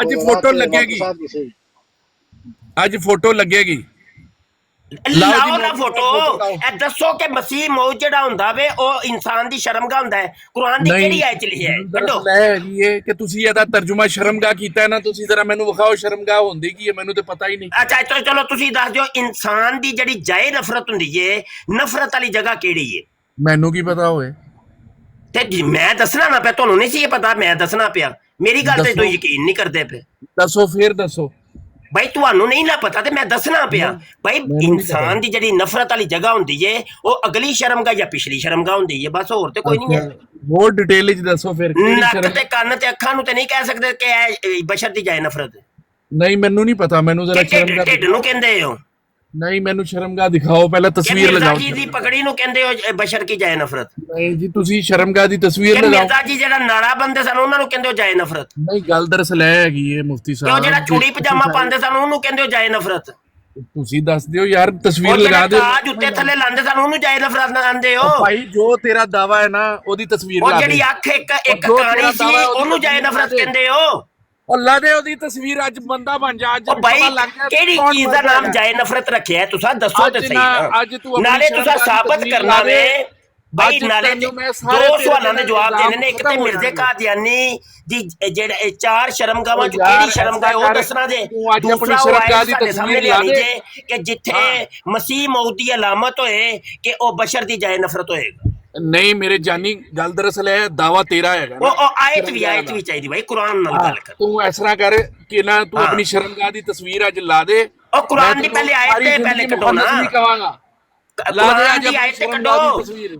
ਅੱਜ ਫੋਟੋ ਲੱਗੇਗੀ, ਅੱਜ ਫੋਟੋ ਲੱਗੇਗੀ। ਲਾਓ ਜੀ, ਲਾਓ ਨਾ ਮੋਦੀ ਫੋਟੋ। ਦਾ ਫੋਟੋ ਲਾਓ। ਇਹ ਦੱਸੋ ਕਿ ਮਸੀਹ ਮੌਤ ਜਿਹੜਾ ਹੁੰਦਾ ਵੇ ਉਹ ਇਨਸਾਨ ਦੀ ਸ਼ਰਮਗਾਹ ਹੁੰਦਾ ਹੈ। ਕੁਰਾਨ ਦੀ ਕਿਹੜੀ ਆਇਤ ਚ ਲਿਖਿਆ ਹੈ? ਕੱਢੋ। ਦਰਅਸਲ ਇਹ ਹੈਗੀ ਹੈ ਕਿ ਤੁਸੀਂ ਇਹਦਾ ਤਰਜੁਮਾ ਸ਼ਰਮਗਾਹ ਕੀਤਾ ਹੈ ਨਾ, ਤੁਸੀਂ ਜ਼ਰਾ ਮੈਨੂੰ ਵਿਖਾਓ ਸ਼ਰਮਗਾਹ ਹੁੰਦੀ ਕੀ ਹੈ, ਮੈਨੂੰ ਤੇ ਪਤਾ ਹੀ ਨਹੀਂ। ਅੱਛਾ ਚਲੋ ਤੁਸੀਂ ਦੱਸ ਦਿਓ, ਇਨਸਾਨ ਦੀ ਜਿਹੜੀ ਜਾਏ ਨਫ਼ਰਤ ਹੁੰਦੀ ਏ, ਨਫ਼ਰਤ ਵਾਲੀ ਜਗ੍ਹਾ ਕਿਹੜੀ ਏ? ਮੈਨੂੰ ਕੀ ਪਤਾ ਹੋਏ। ਤੇ ਜੀ ਮੈਂ ਦੱਸਣਾ ਨਾ ਪਿਆ, ਤੁਹਾਨੂੰ ਨਹੀਂ ਸੀ ਇਹ ਪਤਾ, ਮੈਂ ਦੱਸਣਾ ਪਿਆ। ਮੇਰੀ ਗੱਲ ਤੇ ਦੱਸੋ। ਤੁਸੀਂ ਯਕੀਨ ਨਹੀਂ ਕਰਦੇ ਪਏ। ਦੱਸੋ, ਫਿਰ ਦੱਸੋ। ਭਾਈ ਤੁਹਾਨੂੰ ਨਹੀਂ ਨਾ ਪਤਾ ਤੇ ਮੈਂ ਦੱਸਣਾ ਪਿਆ। ਭਾਈ ਮੈਨੂੰ ਨਹੀਂ ਇਨਸਾਨ ਦੀ ਜਿਹੜੀ ਨਫ਼ਰਤ ਵਾਲੀ ਜਗ੍ਹਾ ਹੁੰਦੀ ਏ, ਉਹ ਅਗਲੀ ਸ਼ਰਮਗਾਹ ਜਾਂ ਪਿਛਲੀ ਸ਼ਰਮਗਾਹ ਹੁੰਦੀ ਏ, ਬਸ ਹੋਰ ਤੇ ਕੋਈ ਨਹੀਂ ਹੈ। ਹੋਰ ਡਿਟੇਲ ਵਿੱਚ ਦੱਸੋ ਫਿਰ ਕਿਹੜੀ ਨੱਕ ਸ਼ਰਮ। ਤੇ ਕੰਨ ਤੇ ਅੱਖਾਂ ਨੂੰ ਤੇ ਨਹੀਂ ਕਹਿ ਸਕਦੇ ਕਿ ਇਹ ਬਸ਼ਰ ਦੀ ਜਾਏ ਨਫ਼ਰਤ। ਨਹੀਂ, ਮੈਨੂੰ ਨਹੀਂ ਪਤਾ, ਮੈਨੂੰ ਜ਼ਰਾ ਢਿੱਡ ਸ਼ਰਮਗਾਹ। ਨੂੰ ਕਹਿੰਦੇ ਹੋ, ਨਹੀਂ, ਮੈਨੂੰ ਸ਼ਰਮਗਾਹ ਦਿਖਾਓ ਪਹਿਲਾਂ, ਕਿ ਤਸਵੀਰ ਮਿਰਜ਼ਾ ਲਗਾਓ। ਜੀ ਦੀ ਪਗੜੀ ਨੂੰ ਕਹਿੰਦੇ ਹੋ ਬਸ਼ਰ ਕੀ ਜਾਏ ਨਫ਼ਰਤ। ਨਹੀਂ ਜੀ, ਤੁਸੀਂ ਸ਼ਰਮਗਾਹ ਦੀ ਤਸਵੀਰ ਕਿ ਲਗਾਓ। ਮਿਰਜ਼ਾ ਜੀ ਜਿਹੜਾ ਨਾਰਾ ਬੰਦੇ ਸਨ ਉਹਨਾਂ ਨੂੰ ਕਹਿੰਦੇ ਹੋ ਜਾਏ ਨਫ਼ਰਤ। ਨਹੀਂ, ਗੱਲ ਦਰਅਸਲ ਇਹ ਹੈਗੀ ਹੈ ਮੁਫਤੀ ਤੇ ਉਹ ਸਾਹਿਬ, ਜਿਹੜਾ ਚੂੜੀ ਪਜਾਮਾ ਪਾਉਂਦੇ ਸਨ ਉਹਨੂੰ ਕਹਿੰਦੇ ਹੋ ਜਾਏ ਨਫ਼ਰਤ। ਤੁਸੀਂ ਦੱਸ ਦਿਓ ਯਾਰ, ਉਹ ਤਸਵੀਰ ਜਿਹੜਾ ਲਗਾ ਦਿਓ। ਤਾਜ ਉੱਤੇ ਥੱਲੇ ਲਾਉਂਦੇ ਸਨ ਉਹਨੂੰ ਜਾਏ ਨਫ਼ਰਤ ਆਂਦੇ ਹੋ। ਭਾਈ ਜੋ ਤੇਰਾ ਦਾਵਾ ਹੈ ਨਾ, ਉਹਦੀ ਤਸਵੀਰ ਉਹ ਲਾ ਜਿਹੜੀ ਦੇ। ਅੱਖ ਇੱਕ ਜੋ ਕਹਾਣੀ ਤੇਰਾ ਸੀ ਦਾਵਾ ਹੈ ਉਹਨੂੰ ਜਾਏ ਨਫ਼ਰਤ ਕਹਿੰਦੇ ਹੋ। ਉਹ ਲਾ ਦੇ ਉਹਦੀ ਤਸਵੀਰ, ਅੱਜ ਬੰਦਾ ਬਣ ਜਾ। ਅੱਜ ਉਹ ਭਾਈ ਪਤਾ ਲੱਗ ਗਿਆ ਕਿਹੜੀ ਕੌਣ ਚੀਜ਼ ਦਾ ਬੰਦਾ ਨਾਮ ਹੈ। ਜਾਏ ਨਫ਼ਰਤ ਰੱਖਿਆ ਹੈ? ਤੁਸੀਂ ਦੱਸੋ ਅੱਜ ਤੇ ਸਹੀ ਨਾ- ਨਾ। ਅੱਜ ਤੂੰ ਆਪਣੀ ਨਾਲੇ ਸ਼ਰਮ ਤੁਸੀਂ ਦੀ ਸਾਬਤ ਤਸਵੀਰ ਕਰਨਾ ਲਾ ਦੇ। ਵੇ ਭਾਈ, ਅੱਜ ਨਾਲੇ ਤੈਨੂੰ ਮੈਂ ਸਾਰੇ ਦੋ ਤੇਰੇ ਸਵਾਲਾਂ ਦੇ ਜਵਾਬ ਇਲਜ਼ਾਮ ਦੇਣੇ ਨੇ। ਇੱਕ ਤੇ ਖਤਮ ਹੋ ਮਿਰਜ਼ੇ ਜਾਣਗੇ। ਕਾਦੀਆਨੀ ਦੀ ਜਿਹੜੇ 4 ਸ਼ਰਮਗਾਹਾਂ ਚੋਂ ਯਾਰ, ਕਿਹੜੀ ਸ਼ਰਮਗਾਹ ਉਹ ਐਸਾ ਕਰ, ਦੱਸਣਾ ਜੇ। ਤੂੰ ਅੱਜ ਆਪਣੀ ਦੂਸਰਾ ਉਹ ਸ਼ਰਮਗਾਹ ਆਇਤ ਦੀ ਸਾਡੇ ਤਸਵੀਰ ਸਾਹਮਣੇ ਲਾ ਲਿਆਣੀ ਦੇ। ਜੇ ਕਿ ਜਿੱਥੇ ਮਸੀਹ ਮੌਤ ਦੀ ਅਲਾਮਤ ਹੋਏ ਕਿ ਉਹ ਬਸ਼ਰ ਦੀ ਜਾਏ ਨਫ਼ਰਤ ਹੋਏਗਾ। ਨਹੀਂ ਮੇਰੇ ਜਾਨੀ, ਗੱਲ ਦਰਅਸਲ ਹੈ ਦਾਵਾ ਤੇਰਾ ਹੈਗਾ ਨਾ। ਉਹ ਆਇਤ ਵੀ ਚਾਹੀਦੀ ਭਾਈ, ਕੁਰਾਨ ਨਾਲ ਗੱਲ ਕਰ। ਤੂੰ ਇਸ ਤਰ੍ਹਾਂ ਕਰ ਕਿ ਨਾ, ਤੂੰ ਆਪਣੀ ਸ਼ਰਮਗਾਹ ਦੀ ਤਸਵੀਰ ਅੱਜ ਲਾ ਦੇ। ਉਹ ਕੁਰਾਨ ਮੈਂ ਦੀ ਤੈਨੂੰ ਪਹਿਲੇ ਆਇਤ ਸਾਰੀ ਤੇ ਜ਼ਿੰਦਗੀ ਪਹਿਲੇ ਕੱਢੋ ਨਾ। ਮੁਹੰਮਦ ਨਹੀਂ ਕਹਾਂਗਾ। ਲਾ ਦੇ ਕੁਰਾਨ ਅੱਜ ਦੀ ਆਪਣੀ ਆਇਤ ਤੇ ਸ਼ਰਮਗਾਹ ਕੱਢੋ। ਦੀ ਤਸਵੀਰ।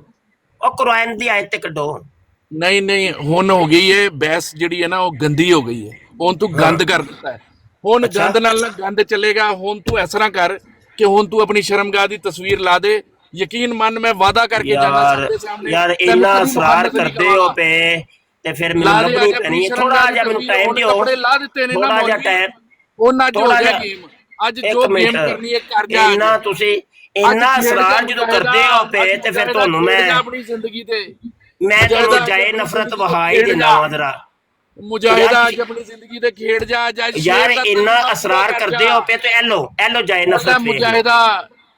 ਉਹ ਕੁਰਾਨ ਦੀ ਆਇਤ ਤੇ ਕੱਢੋ। ਨਹੀਂ ਨਹੀਂ, ਹੁਣ ਹੋ ਗਈ ਹੈ ਬਹਿਸ ਜਿਹੜੀ ਹੈ ਨਾ, ਉਹ ਗੰਦੀ ਹੋ ਗਈ ਹੈ। ਹੁਣ ਤੂੰ ਗੰਦ ਕਰ ਦਿੱਤਾ ਹੈ। ਹੁਣ ਗੰਦ ਨਾਲ ਨਾ ਗੰਦ ਚੱਲੇਗਾ। ਹੁਣ ਤੂੰ ਇਸ ਤਰ੍ਹਾਂ ਕਰ ਕਿ ਹੁਣ ਤੂੰ ਆਪਣੀ ਸ਼ਰਮਗਾਹ ਦੀ ਤਸਵੀਰ ਲਾ ਦੇ। ਯਕੀਨ ਮੰਨ, ਮੈਂ ਵਾਅਦਾ ਕਰਕੇ ਜਾਣਾ ਸਭ ਦੇ ਸਾਹਮਣੇ। ਯਾਰ ਤੈਨੂੰ ਇੰਨਾ ਕਦੀ ਇਸਰਾਰ ਮੁਹੰਮਦ ਨਹੀਂ ਕਰਦੇ ਹੋ ਕਹਾਂਗਾ। ਪਏ ਤੇ ਫਿਰ ਲਾ ਮੈਨੂੰ ਦੇ ਲੱਭਣੀ ਅੱਜ ਪੈਣੀ ਹੈ। ਆਪਣੀ ਥੋੜਾ ਸ਼ਰਮਗਾਹ ਜਿਹਾ ਦੀ ਮੈਨੂੰ ਤਸਵੀਰ, ਟਾਈਮ ਹੁਣ ਦਿਓ, ਕੱਪੜੇ ਲਾ ਦਿੱਤੇ ਨੇ ਨਾ ਥੋੜਾ ਜਿਹਾ ਮੌਲਵੀ। ਟਾਈਮ। ਉਹਨਾਂ ਜੋ ਹੋ ਥੋੜਾ ਗਿਆ ਜਿਹਾ ਗੇਮ ਅੱਜ ਇੱਕ ਜੋ ਮਿੰਟ, ਗੇਮ ਕਰਨੀ ਹੈ ਕਰ ਜਾ ਇੰਨਾ ਅੱਜ ਤੁਸੀਂ ਅੱਜ ਇੰਨਾ ਖੇਡ ਜਾ ਅਸਰਾਰ ਜਦੋਂ ਮੁਜਾਹਿਦਾ ਕਰਦੇ ਹੋ ਪਏ ਅੱਜ ਤੇ ਫਿਰ ਮੁਜਾਹਿਦਾ ਤੁਹਾਨੂੰ ਖੇਡ ਜਾ ਮੈਂ ਆਪਣੀ ਜ਼ਿੰਦਗੀ ਤੇ ਤੁਹਾਨੂੰ ਮੁਜਾਹਿਦਾ ਅੱਜ ਜਾਏ ਆਪਣੀ ਨਫ਼ਰਤ ਜ਼ਿੰਦਗੀ ਤੇ ਵਹਾ ਹੀ ਖੇਡ ਦਿੰਦਾ ਜਾ ਵਾਂ ਜ਼ਰਾ। ਮੁਜਾਹਿਦਾ ਯਾਰ ਅੱਜ ਆਪਣੀ ਜ਼ਿੰਦਗੀ ਤੇ ਖੇਡ ਜਾ ਅੱਜ ਯਾਰ ਸ਼ੇਰ ਦਾ ਇੰਨਾ ਤਜਰਬਾ ਪੂਰਾ ਅਸਰਾਰ ਕਰ ਕਰਦੇ ਜਾ ਹੋ ਪਏ ਤੇ ਇਹ ਲੋ ਜਾਏ ਉਹਦਾ ਨਫ਼ਰਤ ਵੇਖ ਲਓ, ਮੁਜਾਹਿਦਾ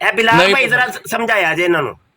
ਇਹ ਬਿਲਾਲ ਨਹੀਂ ਭਾਈ ਪਤਾ। ਜ਼ਰਾ ਸਮਝਾਇਆ ਜੇ ਇਹਨਾਂ ਨੂੰ।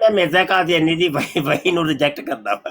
ਮੈਂ ਮਿਰਜ਼ਾ ਕਾਦੀਆਨੀ ਦੀ ਵਹੀ ਨੂੰ ਰਿਜੈਕਟ ਕਰਦਾ ਵਾ।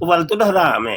ਉਹ ਵਲਤੁਲ ਹਰਾਮ ਹੈ।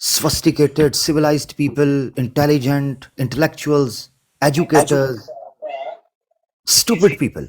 sophisticated civilized people, intelligent intellectuals, educators, stupid people,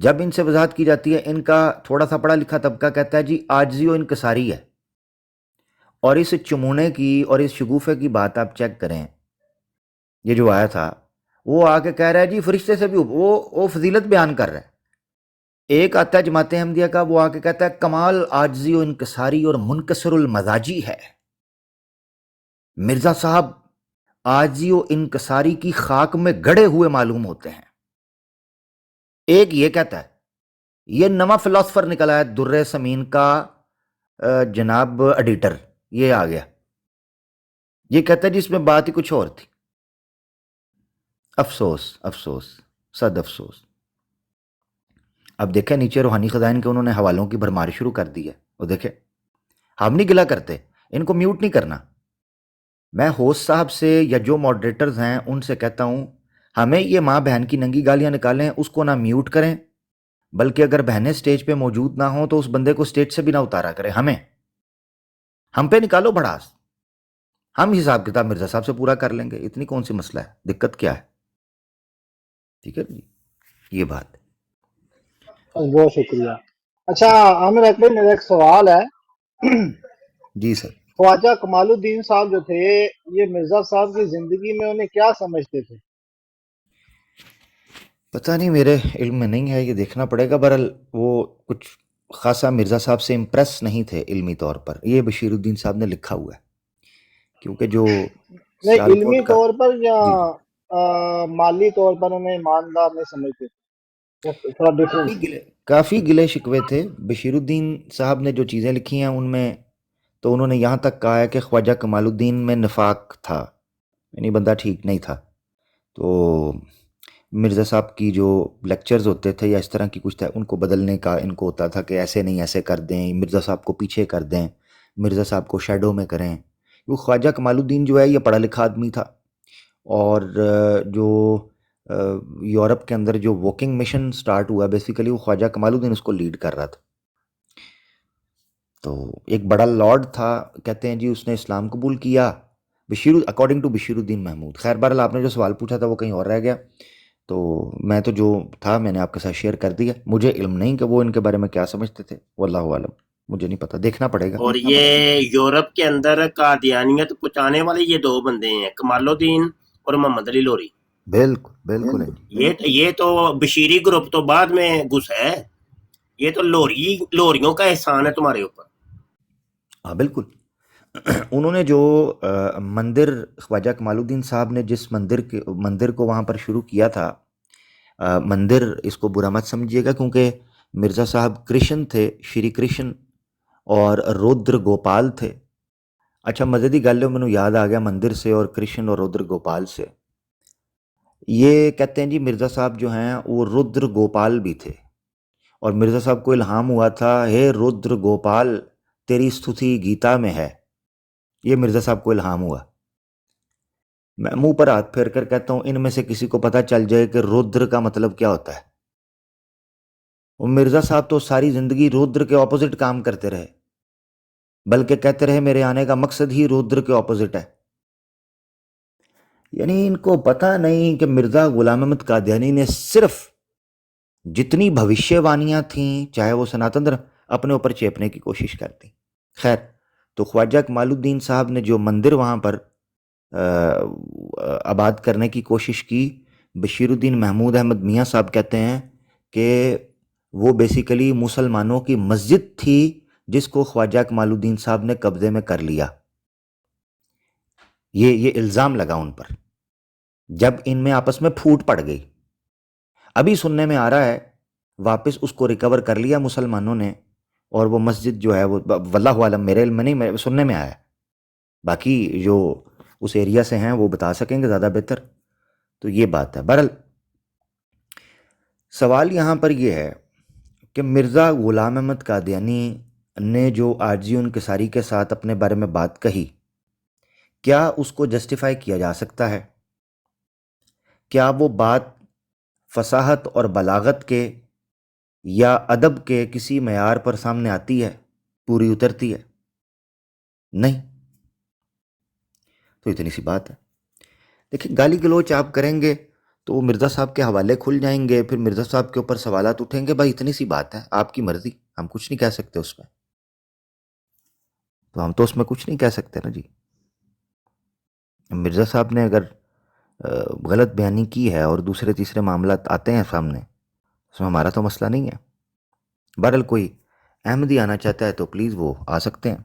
جب ان سے وضاحت کی جاتی ہے، ان کا تھوڑا سا پڑھا لکھا طبقہ کہتا ہے جی عاجزی و انکساری ہے، اور اس چمونے کی اور اس شگوفے کی بات آپ چیک کریں، یہ جو آیا تھا وہ آ کے کہہ رہا ہے جی فرشتے سے بھی وہ فضیلت بیان کر رہا ہے۔ ایک آتا ہے جماعت احمدیہ کا، وہ آ کے کہتا ہے کمال عاجزی و انکساری اور منکسر المزاجی ہے، مرزا صاحب عاجزی و انکساری کی خاک میں گڑے ہوئے معلوم ہوتے ہیں۔ ایک یہ کہتا ہے، یہ نواں فلاسفر نکلا ہے در سمین کا جناب ایڈیٹر، یہ آ گیا، یہ کہتا ہے جس میں بات ہی کچھ اور تھی۔ افسوس افسوس صد افسوس۔ اب دیکھیں نیچے روحانی خزائن کے انہوں نے حوالوں کی بھرمار شروع کر دی ہے، وہ دیکھیں ہم نہیں گلا کرتے، ان کو میوٹ نہیں کرنا۔ میں ہوسٹ صاحب سے یا جو ماڈریٹرز ہیں ان سے کہتا ہوں ہمیں یہ ماں بہن کی ننگی گالیاں نکالیں، اس کو نہ میوٹ کریں، بلکہ اگر بہنیں سٹیج پہ موجود نہ ہوں تو اس بندے کو سٹیج سے بھی نہ اتارا کریں، ہم پہ نکالو بڑاس، ہم حساب کتاب مرزا صاحب سے پورا کر لیں گے، اتنی کون سی مسئلہ ہے، دقت کیا ہے؟ ٹھیک ہے جی، یہ بات۔ بہت شکریہ۔ اچھا عامر اکبر، میرا ایک سوال ہے، جی سر۔ خواجہ کمال الدین صاحب جو تھے یہ مرزا صاحب کی زندگی میں انہیں کیا سمجھتے تھے؟ پتہ نہیں، میرے علم میں نہیں ہے، یہ دیکھنا پڑے گا۔ بہرحال وہ کچھ خاصا مرزا صاحب سے امپریس نہیں تھے علمی طور پر، یہ بشیر الدین صاحب نے لکھا ہوا ہے، کیونکہ جو نہیں، علمی سیالکوٹ کا، طور پر یا جی مالی طور پر انہیں ایماندار نہیں سمجھتے تھے؟ تھوڑا ڈفرینس۔ کافی گلے شکوے تھے۔ بشیر الدین صاحب نے جو چیزیں لکھی ہیں ان میں تو انہوں نے یہاں تک کہا ہے کہ خواجہ کمال الدین میں نفاق تھا، یعنی بندہ ٹھیک نہیں تھا۔ تو مرزا صاحب کی جو لیکچرز ہوتے تھے یا اس طرح کی کچھ تھا، ان کو بدلنے کا ان کو ہوتا تھا کہ ایسے نہیں ایسے کر دیں، مرزا صاحب کو پیچھے کر دیں، مرزا صاحب کو شیڈو میں کریں۔ وہ خواجہ کمال الدین جو ہے یہ پڑھا لکھا آدمی تھا، اور جو یورپ کے اندر جو واکنگ مشن سٹارٹ ہوا بیسیکلی وہ خواجہ کمال الدین اس کو لیڈ کر رہا تھا۔ تو ایک بڑا لارڈ تھا، کہتے ہیں جی اس نے اسلام قبول کیا اکارڈنگ ٹو بشیر الدین محمود۔ خیر بہرحال آپ نے جو سوال پوچھا تھا وہ کہیں اور رہ گیا، تو میں تو جو تھا میں نے آپ کے ساتھ شیئر کر دیا۔ مجھے علم نہیں کہ وہ ان کے بارے میں کیا سمجھتے تھے، واللہ عالم، مجھے نہیں پتہ، دیکھنا پڑے گا۔ اور یہ یورپ کے اندر قادیانیت پہنچانے والے یہ دو بندے ہیں، کمال الدین اور محمد علی لوری۔ بالکل بالکل یہ تو بشیری گروپ تو بعد میں گھسا ہے، یہ تو لوریوں کا احسان ہے تمہارے اوپر۔ ہاں بالکل۔ انہوں نے جو مندر، خواجہ کمال الدین صاحب نے جس مندر کو وہاں پر شروع کیا تھا، مندر اس کو برا مت سمجھیے گا کیونکہ مرزا صاحب کرشن تھے، شری کرشن اور رودر گوپال تھے۔ اچھا مزے دی گل ہے، مینوں یاد آ گیا مندر سے اور کرشن اور رودر گوپال سے۔ یہ کہتے ہیں جی مرزا صاحب جو ہیں وہ رودر گوپال بھی تھے، اور مرزا صاحب کو الہام ہوا تھا ہے رودر گوپال تیری ستوتی گیتا میں ہے، یہ مرزا صاحب کو الہام ہوا۔ میں منہ پر ہاتھ پھیر کر کہتا ہوں ان میں سے کسی کو پتہ چل جائے کہ رودر کا مطلب کیا ہوتا ہے۔ وہ مرزا صاحب تو ساری زندگی رودر کے اپوزٹ کام کرتے رہے، بلکہ کہتے رہے میرے آنے کا مقصد ہی رودر کے اپوزٹ ہے۔ یعنی ان کو پتہ نہیں کہ مرزا غلام احمد قادیانی نے صرف جتنی بھوشیہ وانیاں تھیں چاہے وہ سناتن اپنے اوپر چیپنے کی کوشش کرتی۔ خیر، تو خواجہ کمال الدین صاحب نے جو مندر وہاں پر آباد کرنے کی کوشش کی، بشیر الدین محمود احمد میاں صاحب کہتے ہیں کہ وہ بیسیکلی مسلمانوں کی مسجد تھی جس کو خواجہ کمال الدین صاحب نے قبضے میں کر لیا۔ یہ الزام لگا ان پر جب ان میں آپس میں پھوٹ پڑ گئی۔ ابھی سننے میں آ رہا ہے واپس اس کو ریکور کر لیا مسلمانوں نے، اور وہ مسجد جو ہے وہ واللہ عالم، میرے علم میں نہیں، سننے میں آیا، باقی جو اس ایریا سے ہیں وہ بتا سکیں گے زیادہ بہتر۔ تو یہ بات ہے۔ بہرحال سوال یہاں پر یہ ہے کہ مرزا غلام احمد قادیانی نے جو عاجزی و انکساری کے ساتھ اپنے بارے میں بات کہی، کیا اس کو جسٹیفائی کیا جا سکتا ہے؟ کیا وہ بات فصاحت اور بلاغت کے یا ادب کے کسی معیار پر سامنے آتی ہے، پوری اترتی ہے؟ نہیں۔ تو اتنی سی بات ہے۔ دیکھیں گالی گلوچ آپ کریں گے تو مرزا صاحب کے حوالے کھل جائیں گے, پھر مرزا صاحب کے اوپر سوالات اٹھیں گے. بھائی اتنی سی بات ہے, آپ کی مرضی, ہم کچھ نہیں کہہ سکتے اس میں. تو ہم تو اس میں کچھ نہیں کہہ سکتے نا جی. مرزا صاحب نے اگر غلط بیانی کی ہے اور دوسرے تیسرے معاملات آتے ہیں سامنے, اس میں ہمارا تو مسئلہ نہیں ہے. بہرحال کوئی احمدی آنا چاہتا ہے تو پلیز وہ آ سکتے ہیں.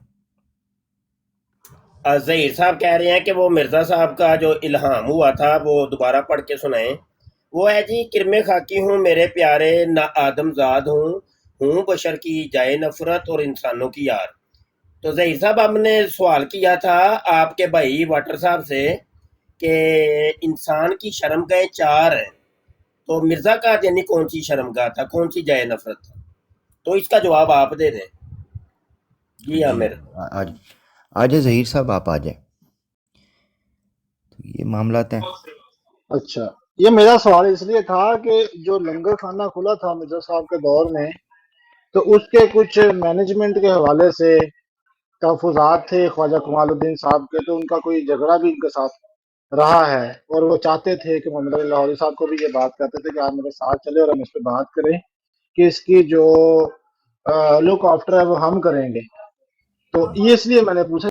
ظہیر صاحب کہہ رہے ہیں کہ وہ مرزا صاحب کا جو الہام ہوا تھا وہ دوبارہ پڑھ کے سنائیں. وہ ہے جی, کرم خاکی ہوں میرے پیارے, نہ آدم زاد ہوں بشر کی جائے نفرت اور انسانوں کی یار. تو ظہیر صاحب ہم نے سوال کیا تھا آپ کے بھائی واٹر صاحب سے کہ انسان کی شرمگاہ 4 ہیں, تو مرزا کا یعنی کون سی شرمگاہ تھا, کون سی جائے نفرت تھا؟ تو اس کا جواب آپ دے دیں. جی عامر. آ جائیں ظہیر صاحب, آپ آ جائیں. یہ معاملات ہیں. اچھا, یہ میرا سوال اس لیے تھا کہ جو لنگر خانہ کھلا تھا مرزا صاحب کے دور میں, تو اس کے کچھ مینجمنٹ کے حوالے سے تحفظات تھے خواجہ کمال الدین صاحب کے, تو ان کا کوئی جھگڑا بھی ان کے ساتھ رہا ہے, اور وہ چاہتے تھے کہ محمد علی لاہوری صاحب کو بھی یہ بات کہتے تھے کہ آپ میرے ساتھ چلے اور ہم اس پہ بات کریں کہ اس کی جو لک آفٹر ہے وہ ہم کریں گے. تو یہ اس لیے میں نے پوچھا